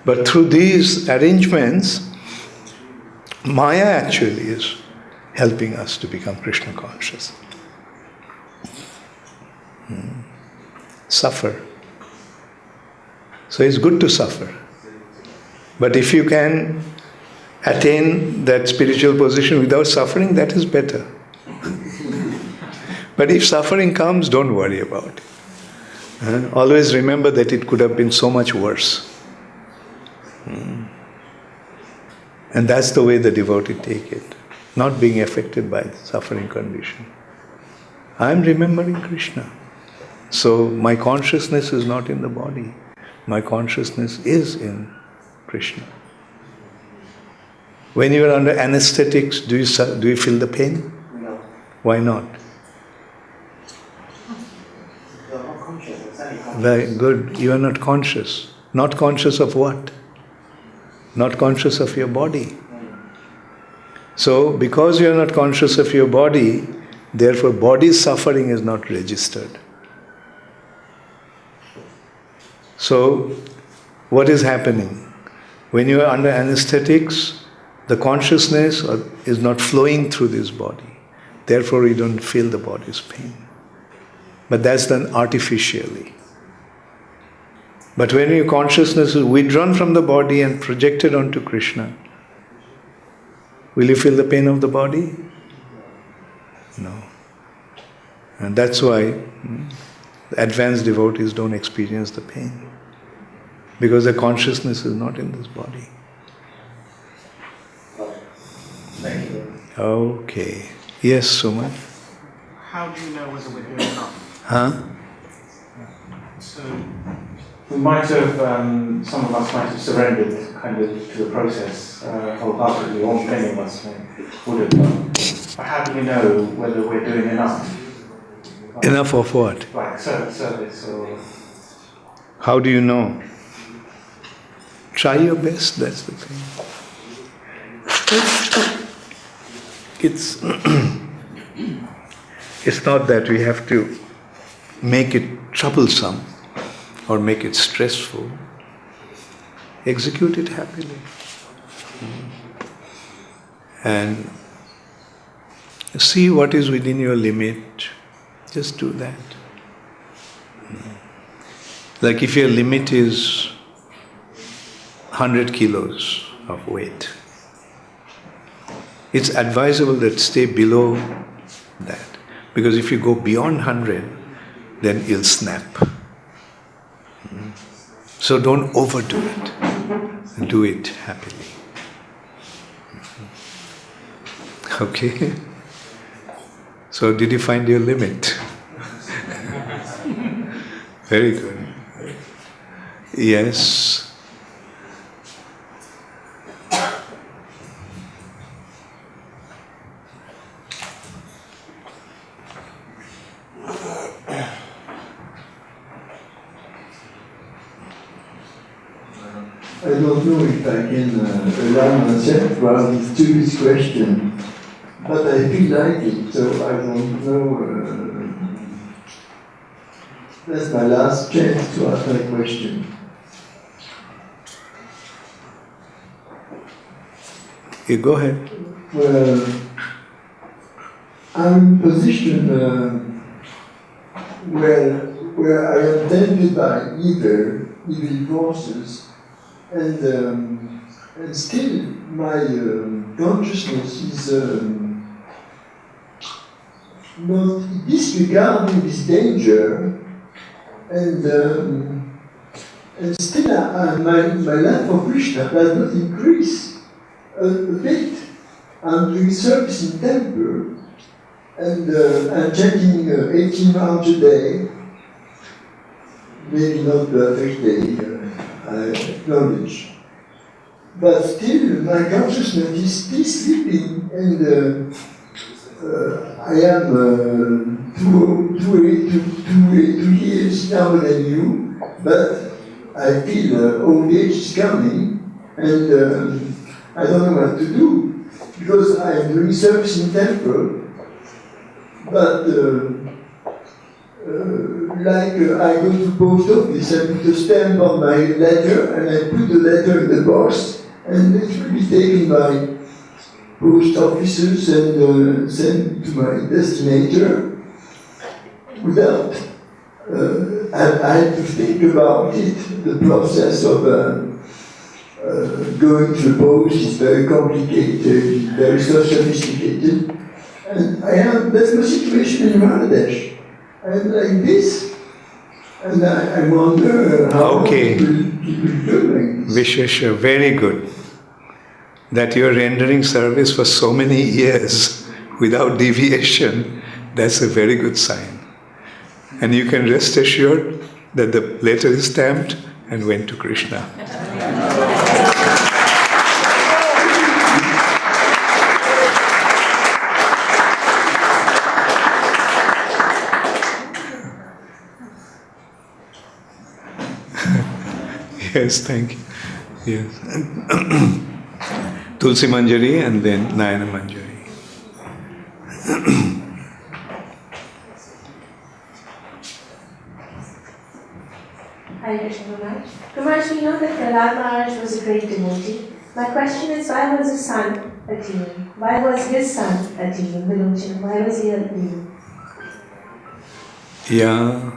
Speaker 1: But through these arrangements, Maya actually is helping us to become Krishna conscious. Suffer. So it's good to suffer. But if you can attain that spiritual position without suffering, that is better. But if suffering comes, don't worry about it. Always remember that it could have been so much worse. And that's the way the devotee take it. Not being affected by the suffering condition. I am remembering Krishna. So my consciousness is not in the body. My consciousness is in Krishna. When you are under anesthetics, do you feel the pain?
Speaker 10: No.
Speaker 1: Why not?
Speaker 10: You're not conscious, it's only conscious.
Speaker 1: Very good. You are not conscious. Not conscious of what? Not conscious of your body. So, because you are not conscious of your body, therefore body suffering is not registered. So, what is happening? When you are under anesthetics, the consciousness is not flowing through this body. Therefore, you don't feel the body's pain. But that's done artificially. But when your consciousness is withdrawn from the body and projected onto Krishna, will you feel the pain of the body? No. And that's why advanced devotees don't experience the pain. Because the consciousness is not in this body.
Speaker 10: Thank you.
Speaker 1: Okay. Yes, Suma?
Speaker 11: How do you know whether we're doing enough?
Speaker 1: Huh?
Speaker 11: So we might have, some of us might have surrendered kind of to the process wholeheartedly, or many of us would have done. But how do we know whether we're doing enough?
Speaker 1: Enough of what?
Speaker 11: Like service or...
Speaker 1: How do you know? Try your best, that's the thing. It's not that we have to make it troublesome or make it stressful. Execute it happily. And see what is within your limit. Just do that. Like if your limit is 100 kilos of weight, it's advisable that stay below that. Because if you go beyond 100, then you'll snap. So don't overdo it. Do it happily. Okay? So did you find your limit? Very good. Yes.
Speaker 12: I don't know if I can allow myself to ask this stupid question, but I feel like it, so I don't know. That's my last chance to ask my question.
Speaker 1: You go ahead.
Speaker 12: Well, I'm in a position where I am tempted by evil forces. And still my consciousness is not disregarding this danger, and still my love for Krishna does not increase a bit. I'm doing service in temple, and I'm chanting 18 rounds a day, maybe not perfectly. I acknowledge. But still, my consciousness is still sleeping, and I am 2 years younger than you, but I feel old age is coming, and I don't know what to do, because I am doing service in temple, but I go to post office, I put a stamp on my letter, and I put the letter in the box, and it will be taken by post officers and sent to my destinator without. I had to think about it. The process of going to the post is very complicated, very sophisticated, and that's my situation in Radhadesh. And like this, and I wonder how people do like this.
Speaker 1: Vishesha, very good. That you are rendering service for so many years without deviation, That's a very good sign. And you can rest assured that the letter is stamped and went to Krishna. Yes, thank you. Yes. Tulsi Manjari and then Nayana Manjari.
Speaker 13: Hare Krishna Maharaj. Maharaj, we know that Prahlad Maharaj was a great devotee. My question is, why was his son a demon? Why was his son a demon, Vilochan? Why was he a demon?
Speaker 1: Yeah,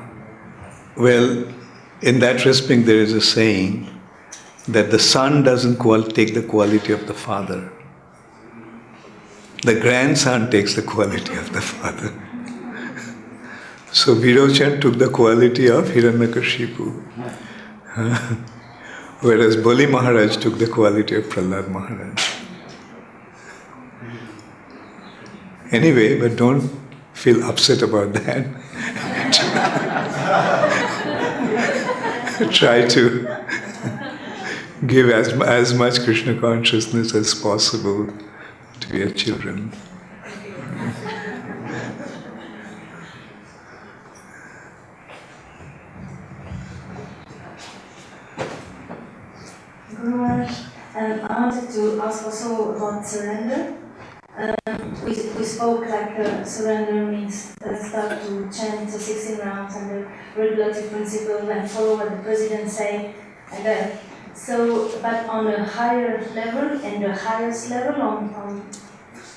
Speaker 1: well, in that respect, there is a saying that the son doesn't take the quality of the father. The grandson takes the quality of the father. So Virochan took the quality of Hiranyakashipu, whereas Bali Maharaj took the quality of Prahlad Maharaj. Anyway, but don't feel upset about that. Try to give as much Krishna consciousness as possible to your children.
Speaker 4: Guru Maharaj, I wanted to ask also about surrender. We spoke like surrender means start to chant the 16 rounds and the regulative principle and follow what the president say and that. So, but on a higher level and the highest level on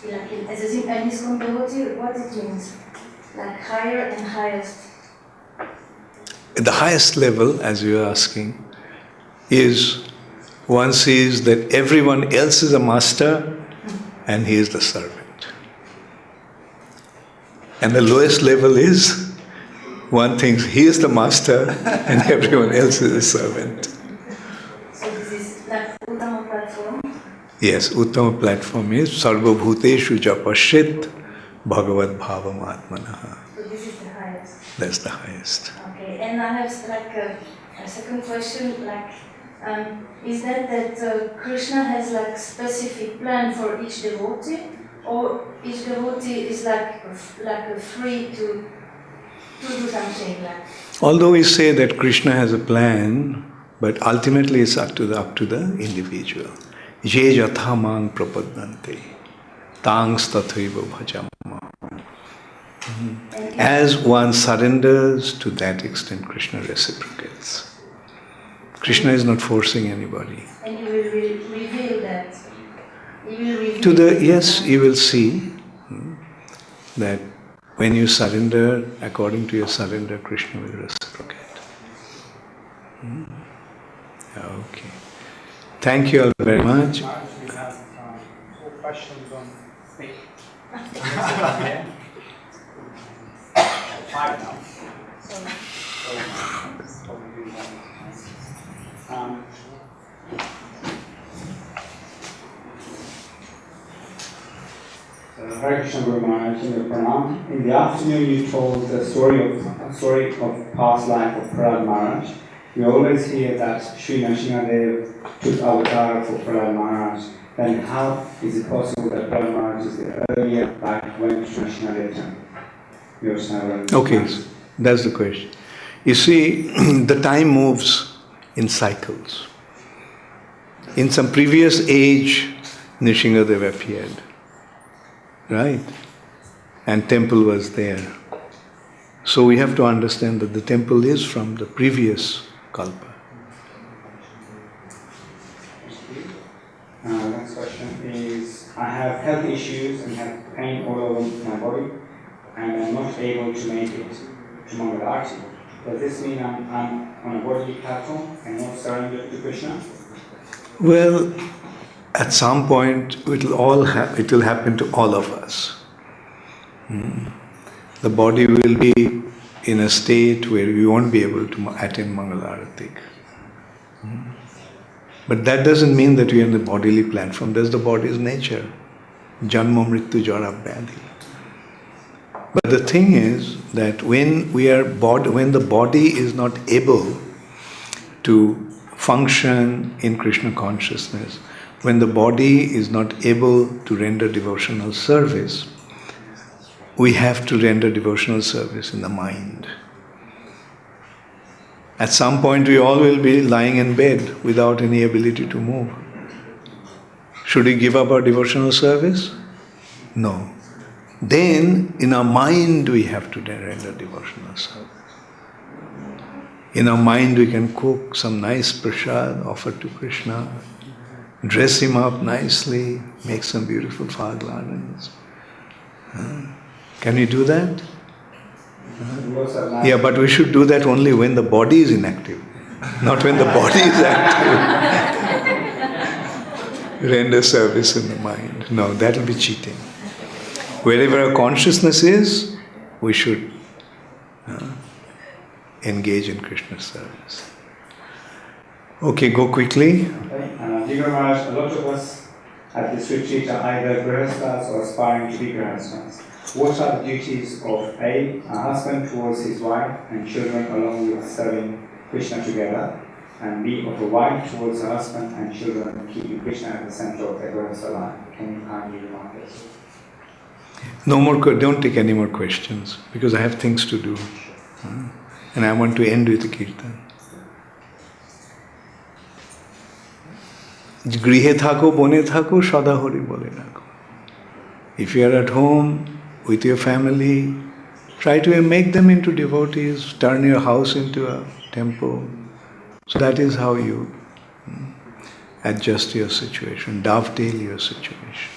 Speaker 4: like as a Niskom devotee, what it means? Like higher and highest.
Speaker 1: The highest level, as you are asking, is one sees that everyone else is a master and he is the servant. And the lowest level is one thinks he is the master and everyone else is a servant.
Speaker 4: So this is like Uttama platform?
Speaker 1: Yes, Uttama platform is Sarva Bhuteshu Japashit Bhagavad Bhavam Atmanaha.
Speaker 4: So this is the highest?
Speaker 1: That's the highest.
Speaker 4: Okay, and I have like a second question, like is that Krishna has like specific plan for each devotee, or each devotee is like free to do something like?
Speaker 1: Although we say that Krishna has a plan, but ultimately it's up to the individual. Ye jatha mang prapadante, tangs tathaiva bhajamma. As one surrenders, to that extent Krishna reciprocates. Krishna is not forcing anybody.
Speaker 4: And you will reveal that. You will reveal
Speaker 1: Yes, you will see that when you surrender, according to your surrender, Krishna will reciprocate. Okay. Thank you all very much.
Speaker 14: We have 4 questions on speak. 5 now. Hare Krishna Guru Maharaj, Pranam. In the afternoon you told the story of past life of Prahlad Maharaj. We always hear that Sri Nrsimhadev took avatar for Prahlad Maharaj. Then how is it possible that Prahlad Maharaj is the earlier life when Sri Nrsimhadev turned? Your servant.
Speaker 1: Okay, that's the question. You see, the time moves in cycles. In some previous age, Nrsimhadev appeared. Right? And temple was there. So we have to understand that the temple is from the previous kalpa.
Speaker 14: Next question is, I have health issues and have pain all over my body and I'm not able to make it to Mangala Arti. Does this mean I'm on a bodily platform and not surrendered to Krishna?
Speaker 1: Well, at some point, it will happen to all of us. The body will be in a state where we won't be able to attend Mangalarati. But that doesn't mean that we are on the bodily platform. That's the body's nature. Janma mrityu jara vyadhi. But the thing is that when the body is not able to function in Krishna consciousness, when the body is not able to render devotional service, we have to render devotional service in the mind. At some point we all will be lying in bed without any ability to move. Should we give up our devotional service? No. Then in our mind we have to render devotional service. In our mind we can cook some nice prasad, offer to Krishna, dress him up nicely, make some beautiful flower gardens. Can we do that? Yeah, but we should do that only when the body is inactive, not when the body is active. Render service in the mind. No, that will be cheating. Wherever our consciousness is, we should engage in Krishna service. Okay, go quickly.
Speaker 14: Dear Maharaj, a lot of us at this retreat are either grihasthas or aspiring to be grihasthas. What are the duties of A husband towards his wife and children along with serving Krishna together, and B, of a wife towards her husband and children, keeping Krishna at the center of their grihastha life? Can you kindly remark this?
Speaker 1: No more, don't take any more questions, because I have things to do. And I want to end with the kirtan. Grihe thako, bone thako, sada hori bole rako. If you are at home with your family, try to make them into devotees, turn your house into a temple. So that is how you adjust your situation, dovetail your situation.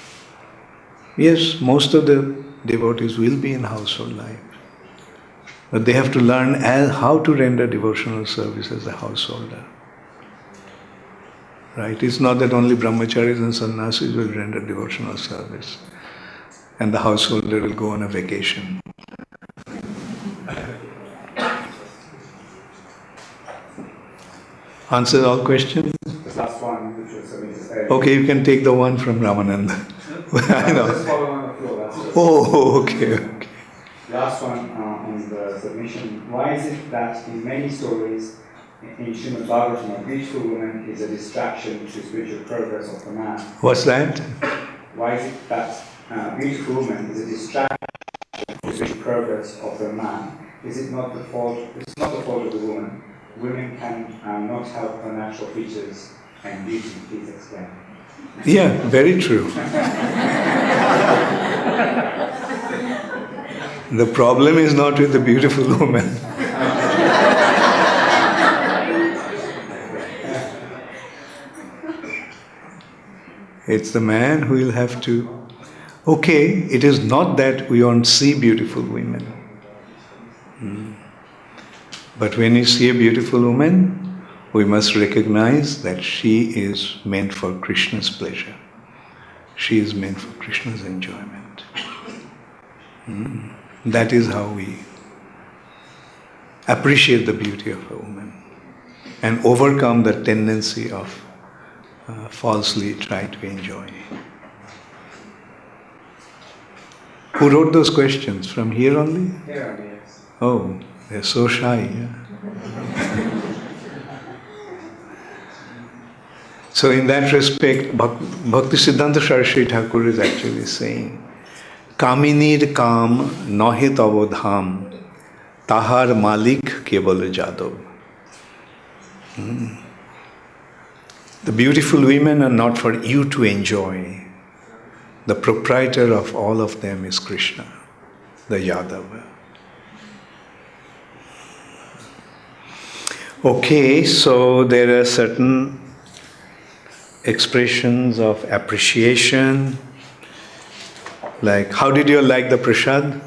Speaker 1: Yes, most of the devotees will be in household life, but they have to learn how to render devotional service as a householder. Right? It's not that only brahmacharis and sannyasis will render devotional service and the householder will go on a vacation. Answers all questions?
Speaker 14: The last one, which was submitted.
Speaker 1: Okay, you can take the one from Ramananda. I know.
Speaker 14: Just follow on the floor. That's just
Speaker 1: Okay.
Speaker 14: Last one on the submission. Why is it that in many stories in Srimad Bhagavatam, a beautiful woman is a distraction to spiritual progress of the man?
Speaker 1: What's that?
Speaker 14: Why is it that a beautiful woman is a distraction to spiritual progress of the man? Is it not the fault? It's not the fault of the woman. Women can not help her natural features and beauty. Please explain.
Speaker 1: Yeah, very true. The problem is not with the beautiful woman. It's the man who will have to... Okay, it is not that we won't see beautiful women. But when you see a beautiful woman, we must recognize that she is meant for Krishna's pleasure. She is meant for Krishna's enjoyment. That is how we appreciate the beauty of a woman and overcome the tendency of falsely trying to enjoy. Who wrote those questions? From here only?
Speaker 14: Here only, yes.
Speaker 1: Oh, they're so shy. Yeah? So in that respect, Bhakti Siddhanta Saraswati Thakur is actually saying, Kaminir kam nahe tavo dham, tahar malik kebal jadav. The beautiful women are not for you to enjoy. The proprietor of all of them is Krishna, the Yadav. Okay, so there are certain expressions of appreciation, like, how did you like the prasad?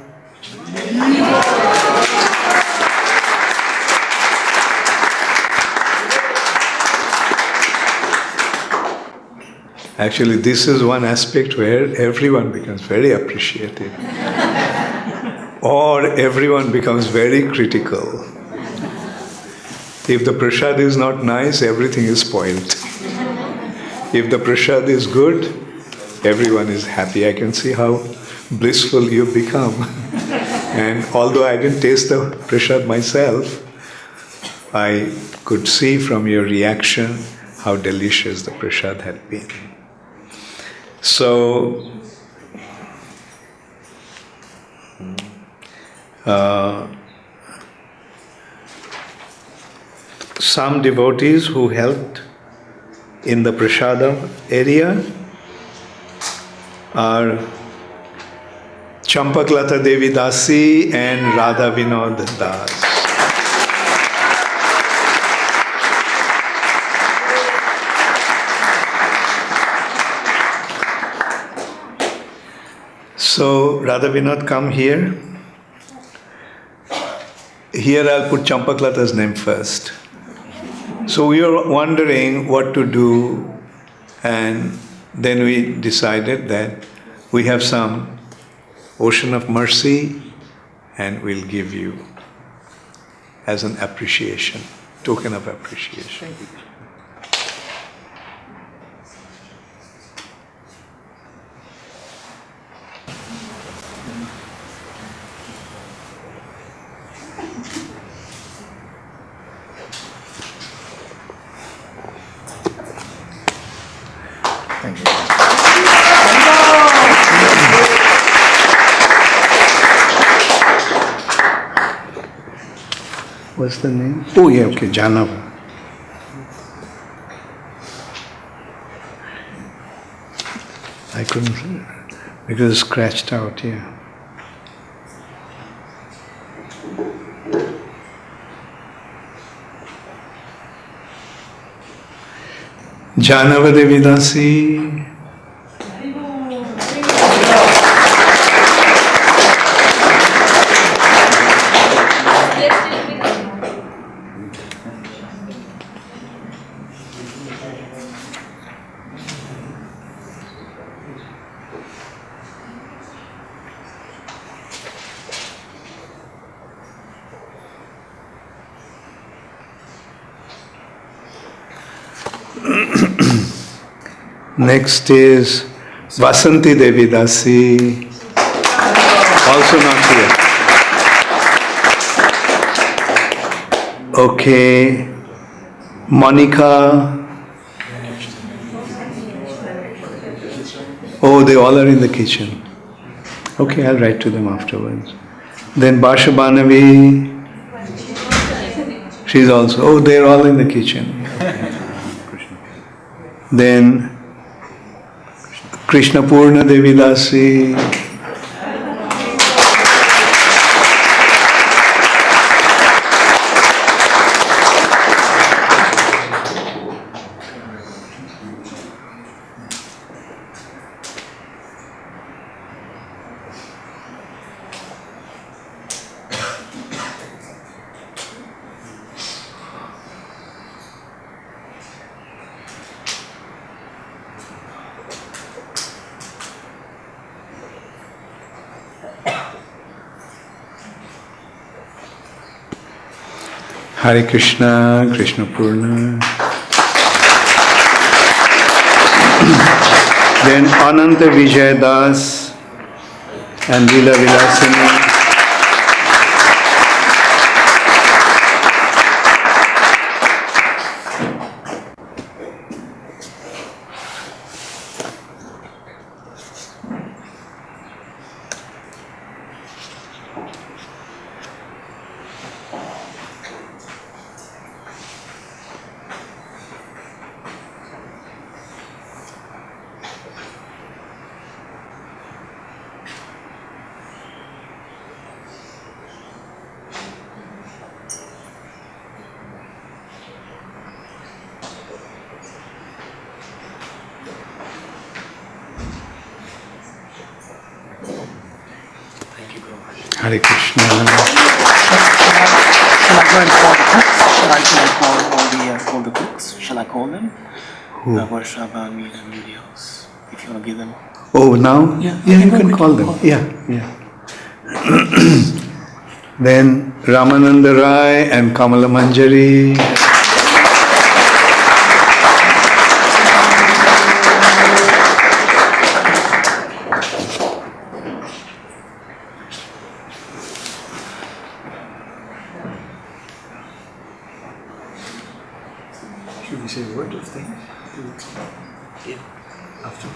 Speaker 1: Actually, this is one aspect where everyone becomes very appreciative. Or everyone becomes very critical. If the prasad is not nice, everything is spoiled. If the prasad is good, everyone is happy. I can see how blissful you become. And although I didn't taste the prasad myself, I could see from your reaction how delicious the prasad had been. So, some devotees who helped in the prasadam area are Champaklata Devi Dasi and Radha Vinod Das. So, Radha Vinod, come here. Here I'll put Champaklata's name first. So we were wondering what to do, and then we decided that we have some ocean of mercy and we'll give you as an appreciation, token of appreciation.
Speaker 15: Thank you.
Speaker 1: What's the name? Oh yeah, okay, Janava. I couldn't, because it's scratched out here. Janava Devi Dasi. Next is Vasanti Devi Dasi, also not here. Okay, Monica. Oh, they all are in the kitchen. Okay, I'll write to them afterwards. Then Basha Banavi, she's also, oh, they're all in the kitchen. Then Krishna Purna Devi Dasi. Hare Krishna, Krishna Purna. Then Ananta Vijay Das and Leela Vilasini. Hare Krishna.
Speaker 16: Shall I go and call the cooks? Shall I call all the cooks? Shall I call them?
Speaker 1: Who?
Speaker 16: Varshava, Meena, and videos. If you want to give them.
Speaker 1: Oh, now?
Speaker 16: Yeah,
Speaker 1: you can call them. Yeah. Then Ramananda Rai and Kamala Manjari. Should we say a word of thanks to after?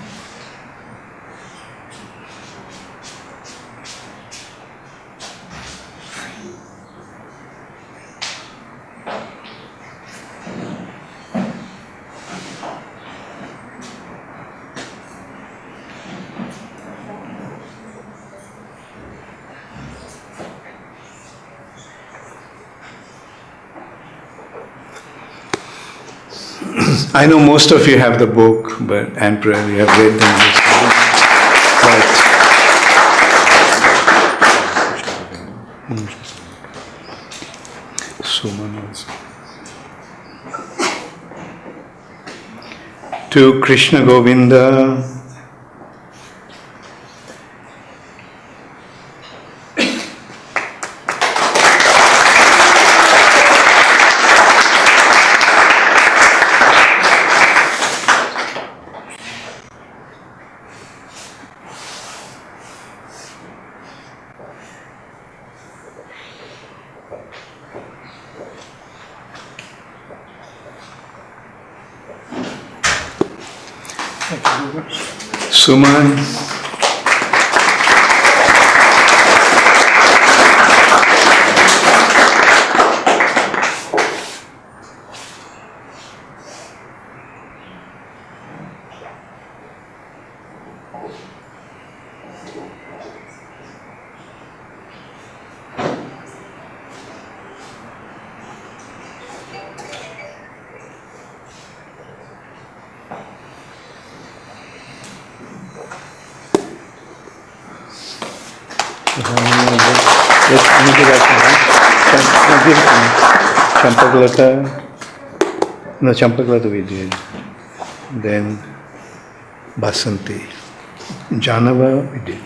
Speaker 1: I know most of you have the book, and probably have read them before. But Suman also. To Krishna Govinda, Suman, Champaglata we did. Then Basanti. Janava we did.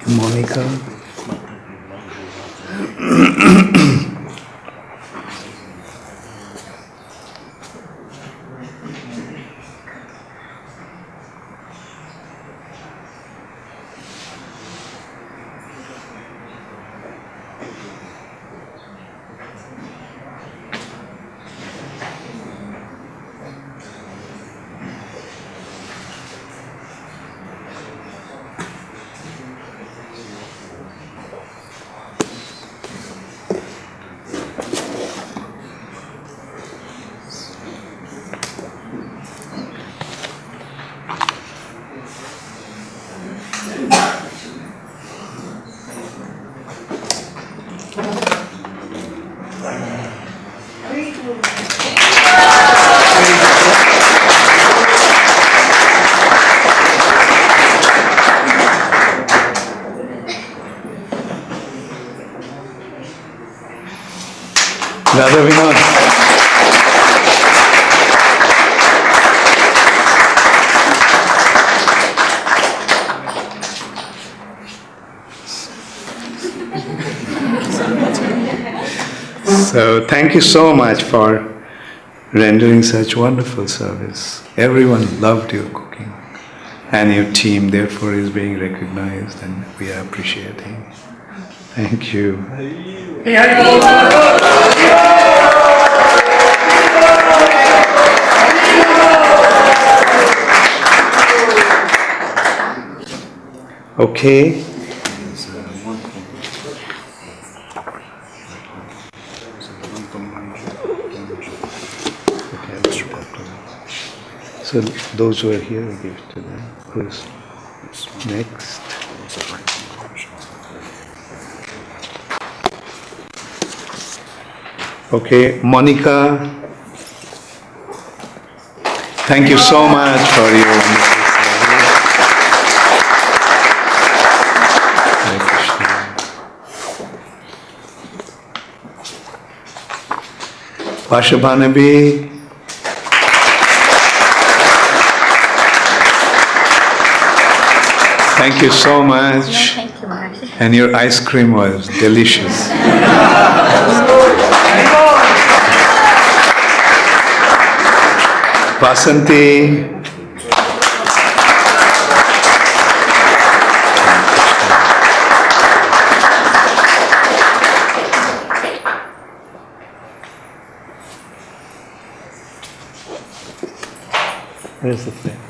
Speaker 1: Monica. Radha Vinod. So thank you so much for rendering such wonderful service. Everyone loved your cooking, and your team therefore is being recognized, and we are appreciating. Thank you. Okay. So those who are here, we give to them. Who's next? Okay, Monica. Thank you so much for your wonderful service. Hare Krishna. Vashabhanabi. Thank you so much.
Speaker 15: No, thank you, Maharaj.
Speaker 1: And your ice cream was delicious. Vasanti. Where's the flame?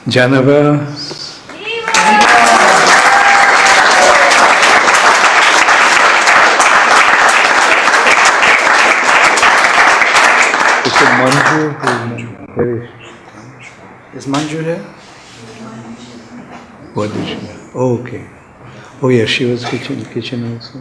Speaker 1: Janava. Is it Manju? Where is Manju here? What did she do? Oh, okay. Oh yeah, she was kitchen also.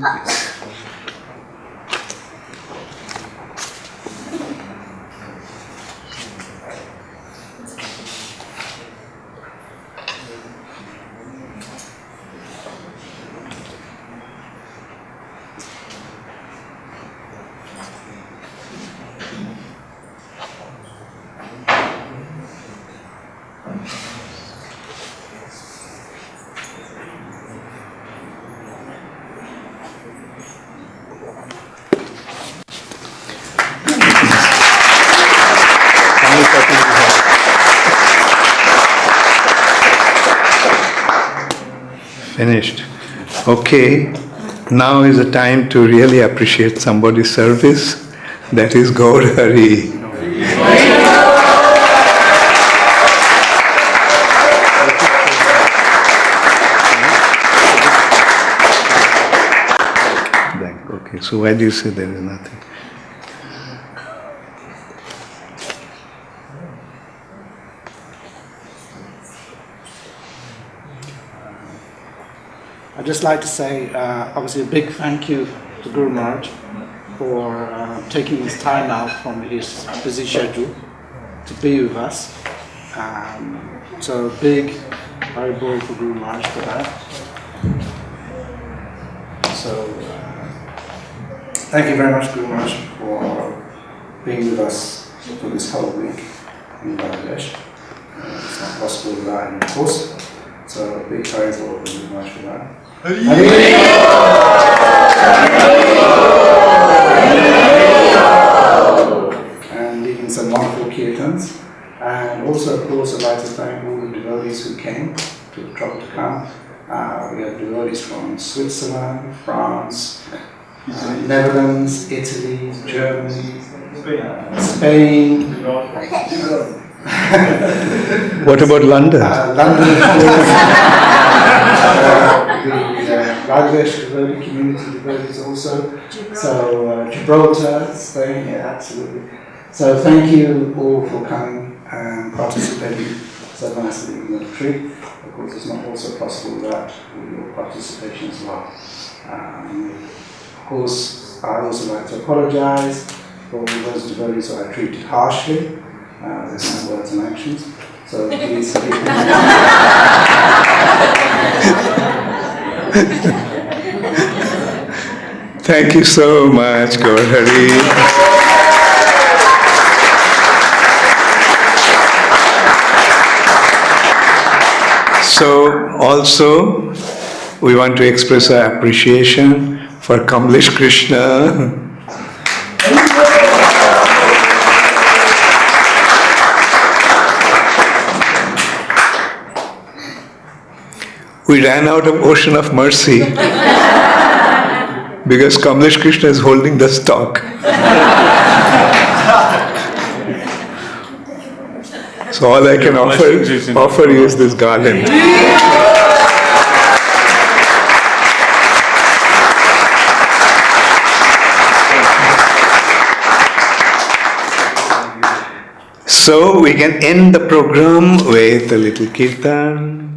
Speaker 1: Finished. Okay, now is the time to really appreciate somebody's service. That is Gaur Hari. Okay, so why do you say there is nothing?
Speaker 17: I'd just like to say, obviously, a big thank you to Guru Maharaj for taking his time out from his busy schedule to be with us. So big Haribol for Guru Maharaj for that. So thank you very much, Guru Maharaj, for being with us for this whole week in Bangladesh. It's not possible without him, of course. So big Haribol for Guru Maharaj for that. And leading some wonderful kirtans. And also, of course, I'd like to thank all the devotees who came, took the trouble to come. We have devotees from Switzerland, France, Netherlands, Italy, Germany, Spain.
Speaker 1: What about London?
Speaker 17: London, of course. The Radhadesh devotee community devotees also. So Gibraltar, Spain, yeah, absolutely. So thank you all for coming and participating so nicely in the retreat. Of course, it's not also possible without your participation as well. Of course, I also like to apologize for those devotees who I treated harshly. There's my words and actions. So please forgive me.
Speaker 1: Thank you so much, Gaur Hari. So also we want to express our appreciation for Kamlesh Krishna. We ran out of Ocean of Mercy because Kamlesh Krishna is holding the stock. So all I can offer you is this garland. So we can end the program with a little kirtan.